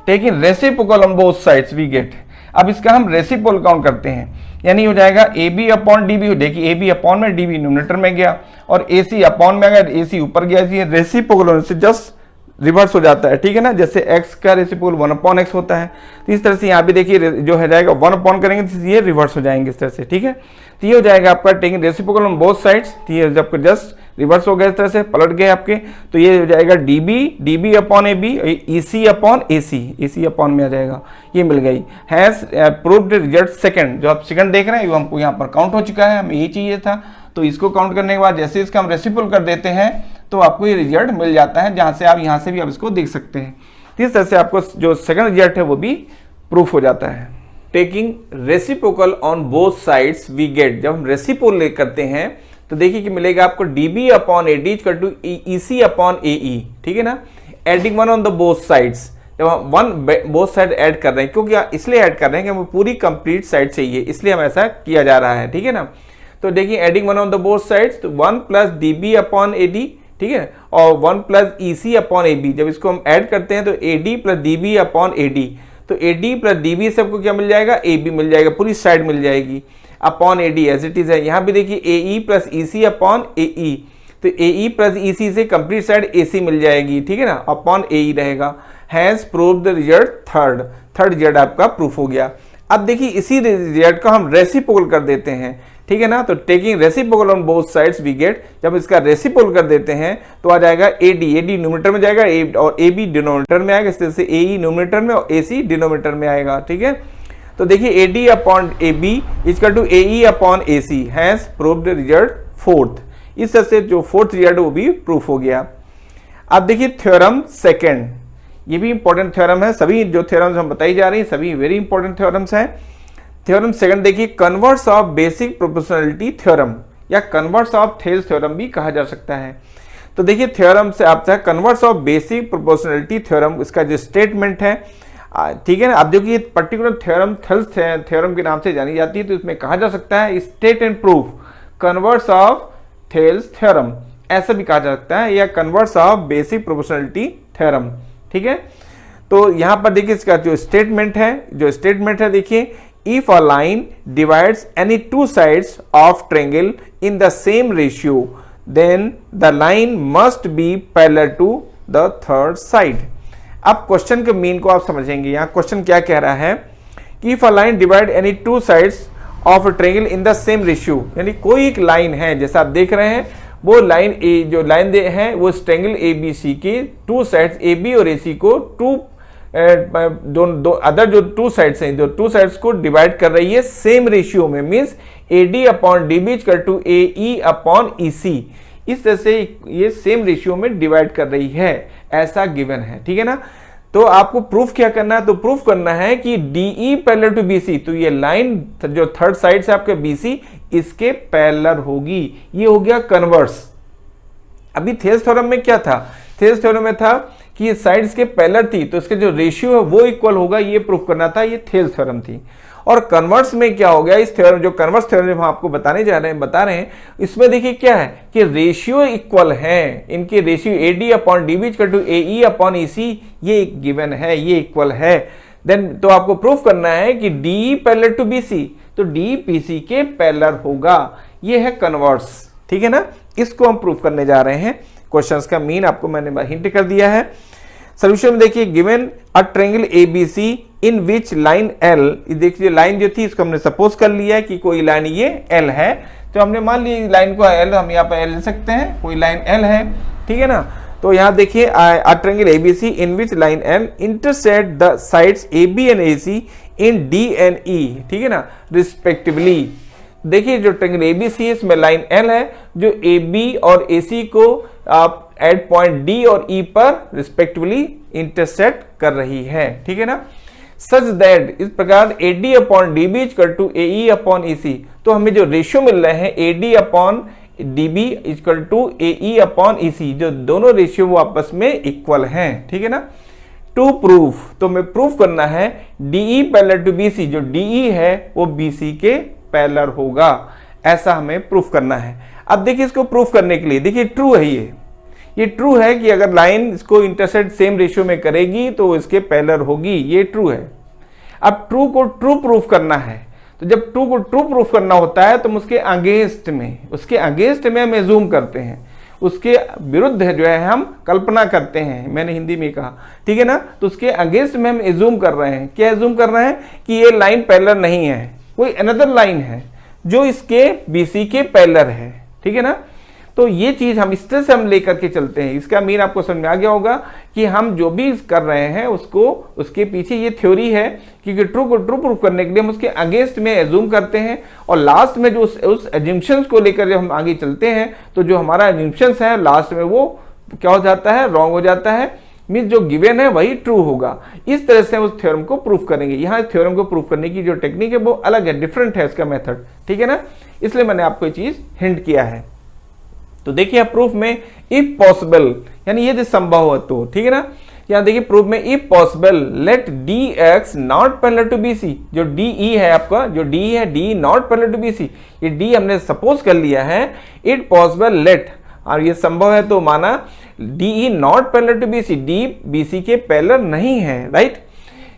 Taking reciprocal on both sides we get, अब इसका हम रेसिप्रोकल काउंट करते हैं, यानी हो जाएगा AB अपॉन DB, देखिए AB अपॉन में DB न्यूमरेटर में गया और AC अपॉन में अगर AC ऊपर गया, ये रेसिप्रोकल होने से जस्ट रिवर्स हो जाता है, ठीक है ना, जैसे x का रेसिप्रोकल 1 अपॉन x होता है, तो इस तरह से यहाँ भी देखिए जो है जाएगा 1 अपॉन करेंगे तो ये रिवर्स हो जाएंगे इस तरह से, ठीक है, तो ये हो जाएगा आपका taking reciprocal on both sides, तो ये जब जस्ट रिवर्स हो गया इस तरह से पलट गए आपके, तो ये हो जाएगा DB upon AB, EC upon AC upon में आ जाएगा, ये मिल गई। हैज प्रूव्ड रिजल्ट सेकंड, जो आप सेकंड देख रहे हैं वो हमको यहाँ पर काउंट हो चुका है, हमें ये चाहिए था, तो इसको काउंट करने के बाद जैसे इसका हम रेसिप्रोकल कर देते हैं तो आपको ये रिजल्ट मिल जाता है, जहां से आप यहाँ से भी आप इसको देख सकते हैं। इस तरह से आपको जो सेकंड रिजल्ट है वो भी प्रूफ हो जाता है। Taking reciprocal on both sides we get, जब हम रेसिप्रोकल करते हैं तो देखिए कि मिलेगा आपको DB upon AD equal to EC upon AE, ठीक है ना, adding one on the both sides, जब हम वन बोथ साइड ऐड कर रहे हैं, क्योंकि इसलिए ऐड कर रहे हैं कि हमें पूरी कंप्लीट साइड चाहिए, इसलिए हम ऐसा किया जा रहा है, ठीक है ना। तो देखिए adding one on the both sides, तो 1 प्लस DB अपॉन AD, ठीक है, और 1 प्लस EC अपॉन AB, जब इसको हम ऐड करते हैं तो AD plus DB upon AD, तो AD प्लस DB से आपको क्या मिल जाएगा, AB मिल जाएगा, पूरी साइड मिल जाएगी। Upon AD as it is है। यहाँ भी देखिए AE plus EC upon AE, तो AE प्लस EC से कंप्लीट साइड AC मिल जाएगी, ठीक है ना, अपॉन AE रहेगा। Has prove the result third result आपका प्रूफ हो गया। अब देखिए इसी रिजल्ट को हम रेसिप्रोकल कर देते हैं, ठीक है ना, तो taking reciprocal on both sides we get, जब इसका रेसिप्रोकल कर देते हैं तो आ जाएगा AD न्यूमरेटर में जाएगा और AB डिनोमिनेटर में आएगा, इस तरह से AE न्यूमरेटर में और AC डिनोमिनेटर में आएगा, ठीक है। तो देखिए AD upon AB equal to AE upon AC has proved result fourth, इस तरह से जो फोर्थ रिजल्ट वो भी प्रूफ हो गया। अब देखिए थ्योरम सेकंड, ये भी इंपॉर्टेंट थ्योरम है, सभी जो थ्योरम्स हम बताई जा रही हैं सभी वेरी इंपॉर्टेंट थ्योरम्स हैं। थ्योरम सेकंड देखिए converse of basic proportionality theorem या कन्वर्स ऑफ थेल्स थ्योरम भी कहा जा सकता है। तो देखिए थ्योरम से आपका converse of basic proportionality theorem, इसका जो स्टेटमेंट है, ठीक है ना, अब देखिए पर्टिकुलर थ्योरम थेल्स थ्योरम के नाम से जानी जाती है, तो इसमें कहा जा सकता है state and proof converse of Thales theorem, ऐसा भी कहा जा सकता है, या converse of basic proportionality theorem, ठीक है। तो यहां पर देखिए इसका जो स्टेटमेंट है देखिए, if a line divides any two sides of triangle in the same ratio then the line must be parallel to the third side. अब क्वेश्चन के मीन को आप समझेंगे, यहां क्वेश्चन क्या कह रहा है कि if a line divide any two sides of triangle in the same ratio, यानी कोई एक लाइन है जैसा आप देख रहे हैं, वो लाइन जो लाइन है वो ट्रायंगल ABC के टू साइड्स AB और AC को दो अदर जो टू साइड्स हैं, जो टू साइड्स को डिवाइड कर रही है सेम रेशियो में, means AD upon DB equal to AE upon EC, इस तरह से ये सेम रेशियो में डिवाइड कर रही है, ऐसा गिवन है, ठीक है ना। तो आपको प्रूफ क्या करना है, तो प्रूफ करना है कि DE पैरेलल टू BC, तो ये लाइन जो थर्ड साइड से आपके BC इसके पैरेलल होगी, ये हो गया कन्वर्स। अभी थेल्स थ्योरम में क्या था, थेल्स थ्योरम में था कि ये साइड्स के पैरेलल थी तो इसके जो रेशियो है वो इक्वल होगा, ये प्रूफ करना था, ये थेल्स थ्योरम थी। और कन्वर्स में क्या हो गया, इस थ्योरम जो कन्वर्स थ्योरम हम आपको बता रहे हैं, इसमें देखिए क्या है कि रेशियो इक्वल है, इनके ratio AD upon DB equal to AE upon EC, ये गिवन है, ये इक्वल है। देन तो आपको प्रूफ करना है कि DE पैरेलल टू BC, तो DE PC के पैरेलल होगा, ये है कन्वर्स, ठीक है ना। इसको हम प्रूफ करने जा रहे हैं। क्वेश्चंस का मीन आपको मैंने हिंट कर दिया है। सोल्यूशन में देखिए given a triangle ABC in which line L, देखिए लाइन जो थी इसको हमने सपोज कर लिया है कि कोई लाइन ये L है, तो हमने मान लिया लाइन को L, हम यहाँ पर L ले सकते हैं, कोई लाइन L है, ठीक है ना। तो यहाँ देखिए a triangle ABC in which line L intersect the sides AB and AC in D and E, ठीक है ना, रिस्पेक्टिवली। देखिए जो ट्रायंगल ABC है इसमें लाइन L है जो AB और AC को आप एट पॉइंट D और E पर रिस्पेक्टिवली इंटरसेक्ट कर रही है, ठीक है ना। सच दैट, इस प्रकार AD upon DB equal to AE upon EC, तो हमें जो रेशियो मिल रहे हैं AD upon DB equal to AE upon EC, जो दोनों रेशियो वो आपस में इक्वल हैं, ठीक है ना। टू प्रूफ, तो हमें प्रूफ करना है DE पैरेलल टू BC, जो DE है वो BC के पैरेलल होगा, ऐसा हमें प्रूफ करना है। अब देखिए इसको प्रूफ करने के लिए देखिए ट्रू है, ये ट्रू है कि अगर लाइन इसको इंटरसेक्ट सेम रेशियो में करेगी तो इसके पैरेलल होगी, ये ट्रू है। अब ट्रू को ट्रू प्रूफ करना है, तो जब ट्रू को ट्रू प्रूफ करना होता है तो हम उसके अगेंस्ट में हम एज्यूम करते हैं, उसके विरुद्ध जो है हम कल्पना करते हैं, मैंने हिंदी में कहा, ठीक है ना। तो उसके अगेंस्ट में हम एज्यूम कर रहे हैं, क्या एज्यूम कर रहे हैं कि ये लाइन पैरेलल नहीं है, कोई अनदर लाइन है जो इसके BC के पैरेलल है, ठीक है ना। तो ये चीज हम इस तरह से हम लेकर के चलते हैं, इसका मीन आपको समझ में आ गया होगा कि हम जो भी कर रहे हैं उसको, उसके पीछे ये थ्योरी है, क्योंकि ट्रू को ट्रू प्रूफ करने के लिए हम उसके अगेंस्ट में एज्यूम करते हैं, और लास्ट में जो उस एज्यूम्शंस को लेकर जब हम आगे चलते हैं तो जो हमारा एज्यूम्शंस है लास्ट में वो क्या हो जाता है, रॉन्ग हो जाता है, मीन जो गिवन है वही ट्रू होगा। इस तरह से हम उस थ्योरम को प्रूफ करेंगे। यहाँ इस थ्योरम को प्रूफ करने की जो टेक्निक है वो अलग है, डिफरेंट है इसका मेथड, ठीक है ना, इसलिए मैंने आपको ये चीज हिंट किया है। तो देखिए प्रूफ में इफ पॉसिबल, यानी यदि संभव हो तो, ठीक है ना। यहां देखिए प्रूफ में if possible let DX not parallel to BC, जो DE है आपका, जो DE है DE not parallel to BC, ये D हमने सपोज कर लिया है, इट पॉसिबल लेट, और ये संभव है तो माना DE not parallel to BC, D BC के पैरेलल नहीं है, right.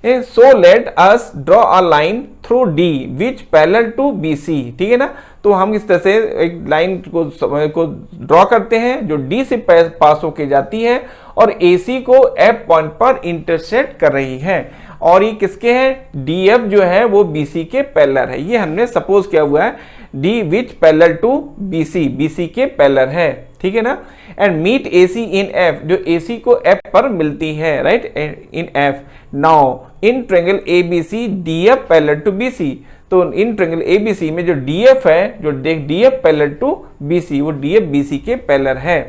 So let us draw a line through D which parallel to BC, ठीक है ना। तो हम इस तरह से एक लाइन को ड्रॉ करते हैं जो डी से पास होके जाती है और AC को F पॉइंट पर इंटरसेक्ट कर रही है, और ये किसके हैं, DF जो है वो BC के पैरेलल है। ये हमने सपोज किया हुआ है, D which parallel to BC के पैरेलल है, ठीक है ना। And meet AC in F, जो AC को F पर मिलती है, right, in F। Now in triangle ABC DF parallel to BC, तो इन ट्रायंगल ABC में जो DF है, जो DF पैरेलल टू BC, वो DF BC के पैरेलल है।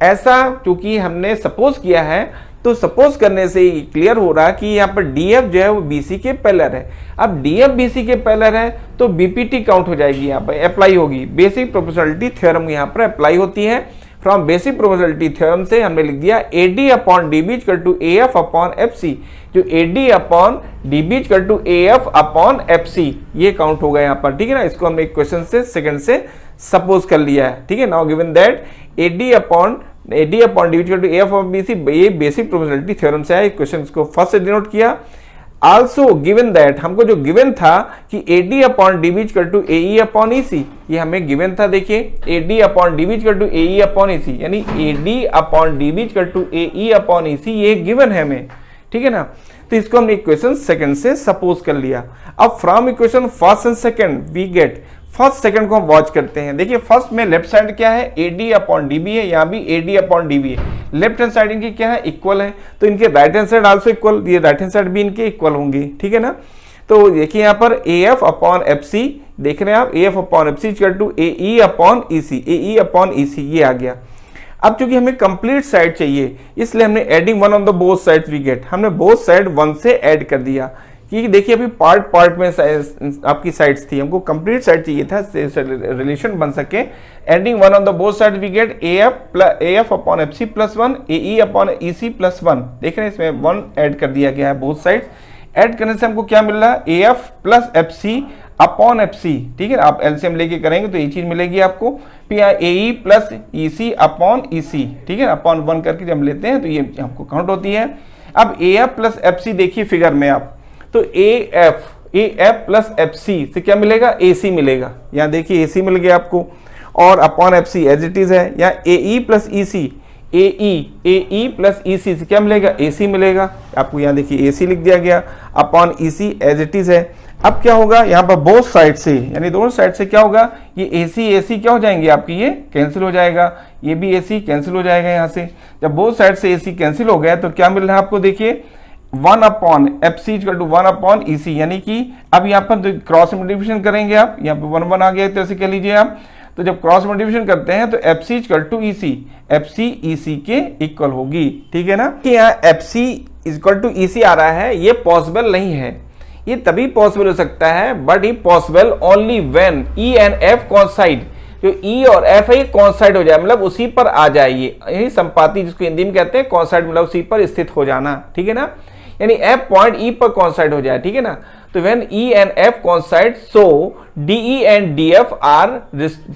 ऐसा चूंकि हमने सपोज किया है, तो सपोज करने से क्लियर हो रहा है कि यहाँ पर DF जो है वो BC के पैरेलल है। अब DF BC के पैरेलल है तो BPT काउंट हो जाएगी, यहाँ पर अप्लाई होगी, बेसिक प्रोपोर्शनलिटी थ्योरम यहाँ पर अप्लाई होती है। फ्रॉम बेसिक प्रोपोर्शनलिटी थ्योरम से हमने लिख दिया AD upon DB equal to AF upon FC, जो AD upon DB equal to AF upon FC, ये काउंट होगा यहाँ पर, ठीक है ना। इसको हमने एक क्वेश्चन से सेकंड से सपोज कर लिया है, ठीक है। Now given that AD upon DB equal to AF upon BC, ये बेसिक प्रोपोर्शनलिटी थ्योरम से है। क्वेश्चन को फर्स्ट से डिनोट किया। आल्सो गिवन दैट, हमको जो गिवन था कि AD upon DB equal to AE upon EC, ये हमें गिवन था, देखिए AD upon DB equal to AE upon EC, यानी AD upon DB equal to AE upon EC, ये गिवन है हमें, ठीक है ना। तो इसको हमने इक्वेशन सेकंड से सपोज कर लिया। अब from equation first and second we get, first second को हम वॉच करते हैं। देखिए फर्स्ट में लेफ्ट साइड क्या है, AD अपॉन DB है, यहाँ भी AD अपॉन DB है। लेफ्ट हैंड साइड इनकी क्या है, इक्वल है, तो इनके right hand side also equal, ये राइट हैंड साइड भी इनके इक्वल होंगे, ठीक है ना। तो देखिए यहाँ पर AF अपॉन FC, देख रहे हैं आप, AF upon FC equal to AE upon EC, AE upon EC, ये आ गया। अब चूंकि हमें कंप्लीट साइड चाहिए, इसलिए हमने adding one on the both sides we get, हमने बोथ साइड 1 से ऐड कर दिया, क्योंकि देखिए अभी पार्ट में आपकी साइड्स थी, हमको कंप्लीट साइड चाहिए था, रिलेशन बन सके। Adding one on the both side we get AF upon FC plus 1, AE upon EC plus 1, देख रहे हैं इसमें 1 ऐड कर दिया गया है बोथ साइड्स। ऐड करने से हमको क्या मिल रहा है, AF plus FC upon FC, ठीक है। आप एलसीएम लेके करेंगे तो ये चीज मिलेगी आपको, AE plus EC upon EC, ठीक है, अपॉन 1 करके जब लेते हैं तो ये हमको काउंट होती है। अब AF प्लस FC देखिए फिगर में आप, तो AF प्लस FC से क्या मिलेगा, AC मिलेगा, यहाँ देखिए AC मिल गया आपको, और upon FC as it is है। यहाँ AE plus EC, AE plus EC से क्या मिलेगा, AC मिलेगा, आपको यहाँ देखिए AC लिख दिया गया, upon EC as it is है। अब क्या होगा, यहाँ पर बोथ साइड से, यानी दोनों साइड से क्या होगा, ये AC क्या हो जाएंगे आपकी, ये कैंसिल हो जाएगा, ये भी AC कैंसिल हो जाएगा यहाँ से। जब बोथ साइड से AC कैंसिल हो गया तो क्या मिल रहा है आपको, देखिए 1 upon FC equal to 1 upon EC, यानी कि अब यहाँ पर क्रॉस मल्टीप्लिकेशन करेंगे आप, यहाँ पे 1 1 आ गया, तो ऐसे कह लीजिए आप। तो जब क्रॉस मल्टीप्लिकेशन करते हैं तो FC equal to EC, FC EC के इक्वल होगी, ठीक है ना। कि यहाँ FC इक्वल टू EC आ रहा है, ये पॉसिबल नहीं है, ये तभी पॉसिबल हो सकता है, but he possible only when E and F coincide, जो E और F है ये कोइंसाइड हो जाए, मतलब उसी पर आ जाए, यही संपाति जिसको हिंदी में कहते हैं, कोइंसाइड मतलब उसी पर स्थित हो जाना, ठीक है ना। यानी F पॉइंट E पर कोइंसाइड हो जाए, ठीक है ना। तो when E and F coincide so DE and DF are,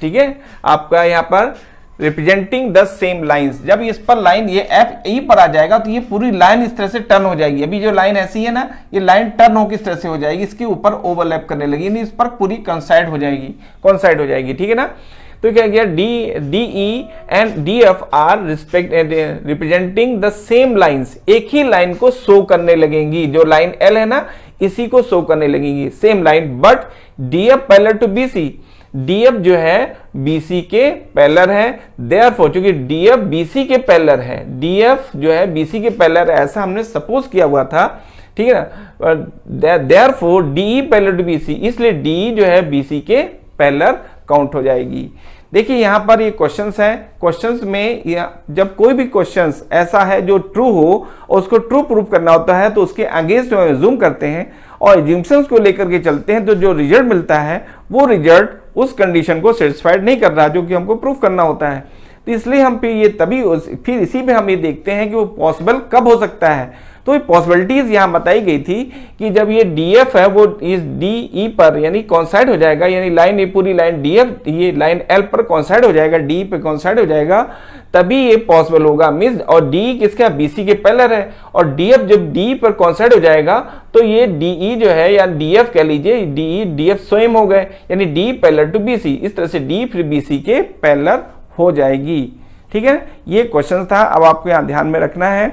ठीक है, आपका यहाँ पर रिप्रेजेंटिंग द सेम लाइंस। जब इस पर लाइन ये F E पर आ जाएगा तो ये पूरी लाइन इस तरह से टर्न हो जाएगी। अभी जो लाइन ऐसी है ना, ये लाइन टर्न होकर इस तरह से हो जाएगी, इसके ऊपर ओवरलैप करने लगी, यानी इस पर पूरी कोइंसाइड हो जाएगी, ठीक है ना। तो क्या गया, DE and DF are representing the same lines, एक ही लाइन को शो करने लगेंगी, जो लाइन L है ना इसी को शो करने लगेंगी, same line. But DF parallel to BC, DF जो है BC के पैरेलल है, देयरफॉर चूंकि DF BC के पैरेलल है, DF जो है BC के पैरेलल है, ऐसा हमने सपोज किया हुआ था, ठीक है ना। Therefore DE parallel to BC, इसलिए DE जो है BC के पैरेलल काउंट हो जाएगी। देखिए यहाँ पर ये क्वेश्चंस है, क्वेश्चंस में जब कोई भी क्वेश्चंस ऐसा है जो ट्रू हो और उसको ट्रू प्रूफ करना होता है तो उसके अगेंस्ट जूम करते हैं और एज्यूम्पशंस को लेकर के चलते हैं, तो जो रिजल्ट मिलता है वो रिजल्ट उस कंडीशन को सेटिस्फाइड नहीं कर रहा जो कि हमको प्रूफ करना होता है। तो इसलिए हम फिर इसी में हम ये देखते हैं कि वो पॉसिबल कब हो सकता है, तो ये पॉसिबिलिटीज यहाँ बताई गई थी कि जब ये DF है वो इस DE पर यानी कॉन्साइड हो जाएगा, यानी लाइन ये पूरी लाइन DF ये लाइन L पर कॉन्साइड हो जाएगा, D पे कॉन्साइड हो जाएगा, तभी ये पॉसिबल होगा। मींस और D किसका, BC के पैरेलल है, और DF जब D पर कॉन्साइड हो जाएगा तो ये DE जो है या DF कह लीजिए, DE DF स्वयं हो गए, यानी D पैरेलल टू BC, इस तरह से D फिर BC के पैरेलल हो जाएगी। ठीक है, ये क्वेश्चन था। अब आपको यहाँ ध्यान में रखना है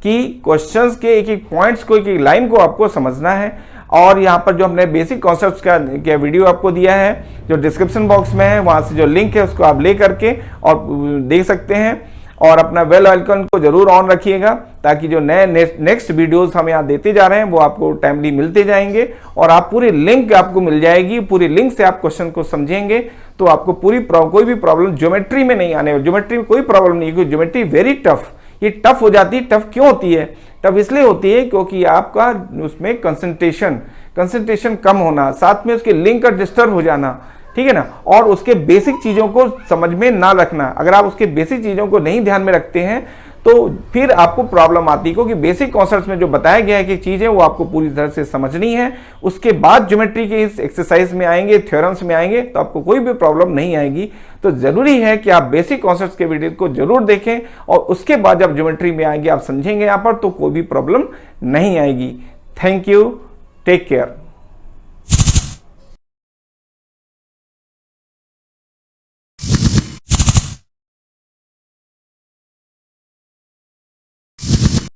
कि क्वेश्चंस के एक एक पॉइंट्स को, एक एक लाइन को आपको समझना है। और यहाँ पर जो हमने बेसिक कॉन्सेप्ट्स का वीडियो आपको दिया है, जो डिस्क्रिप्शन बॉक्स में है, वहाँ से जो लिंक है उसको आप ले करके और देख सकते हैं। और अपना बेल आइकन को जरूर ऑन रखिएगा, ताकि जो नए नेक्स्ट वीडियोस हम यहाँ देते जा रहे हैं वो आपको टाइमली मिलते जाएंगे, और आप पूरी लिंक आपको मिल जाएगी। पूरी लिंक से आप क्वेश्चन को समझेंगे तो आपको कोई भी प्रॉब्लम ज्योमेट्री में नहीं आने, ज्योमेट्री में कोई प्रॉब्लम नहीं, क्योंकि ज्योमेट्री वेरी टफ, ये टफ हो जाती है। टफ क्यों होती है? टफ इसलिए होती है क्योंकि आपका उसमें कंसंट्रेशन कम होना, साथ में उसके लिंक का डिस्टर्ब हो जाना, ठीक है ना, और उसके बेसिक चीजों को समझ में ना रखना। अगर आप उसके बेसिक चीजों को नहीं ध्यान में रखते हैं तो फिर आपको प्रॉब्लम आती है, क्योंकि बेसिक कॉन्सेप्ट्स में जो बताया गया है कि चीजें वो आपको पूरी तरह से समझनी है। उसके बाद ज्योमेट्री के इस एक्सरसाइज में आएंगे, थ्योरम्स में आएंगे, तो आपको कोई भी प्रॉब्लम नहीं आएगी। तो जरूरी है कि आप बेसिक कॉन्सेप्ट्स के वीडियो को जरूर देखें, और उसके बाद जब ज्योमेट्री में आएंगे आप समझेंगे यहाँ पर, तो कोई भी प्रॉब्लम नहीं आएगी। Thank you, take care.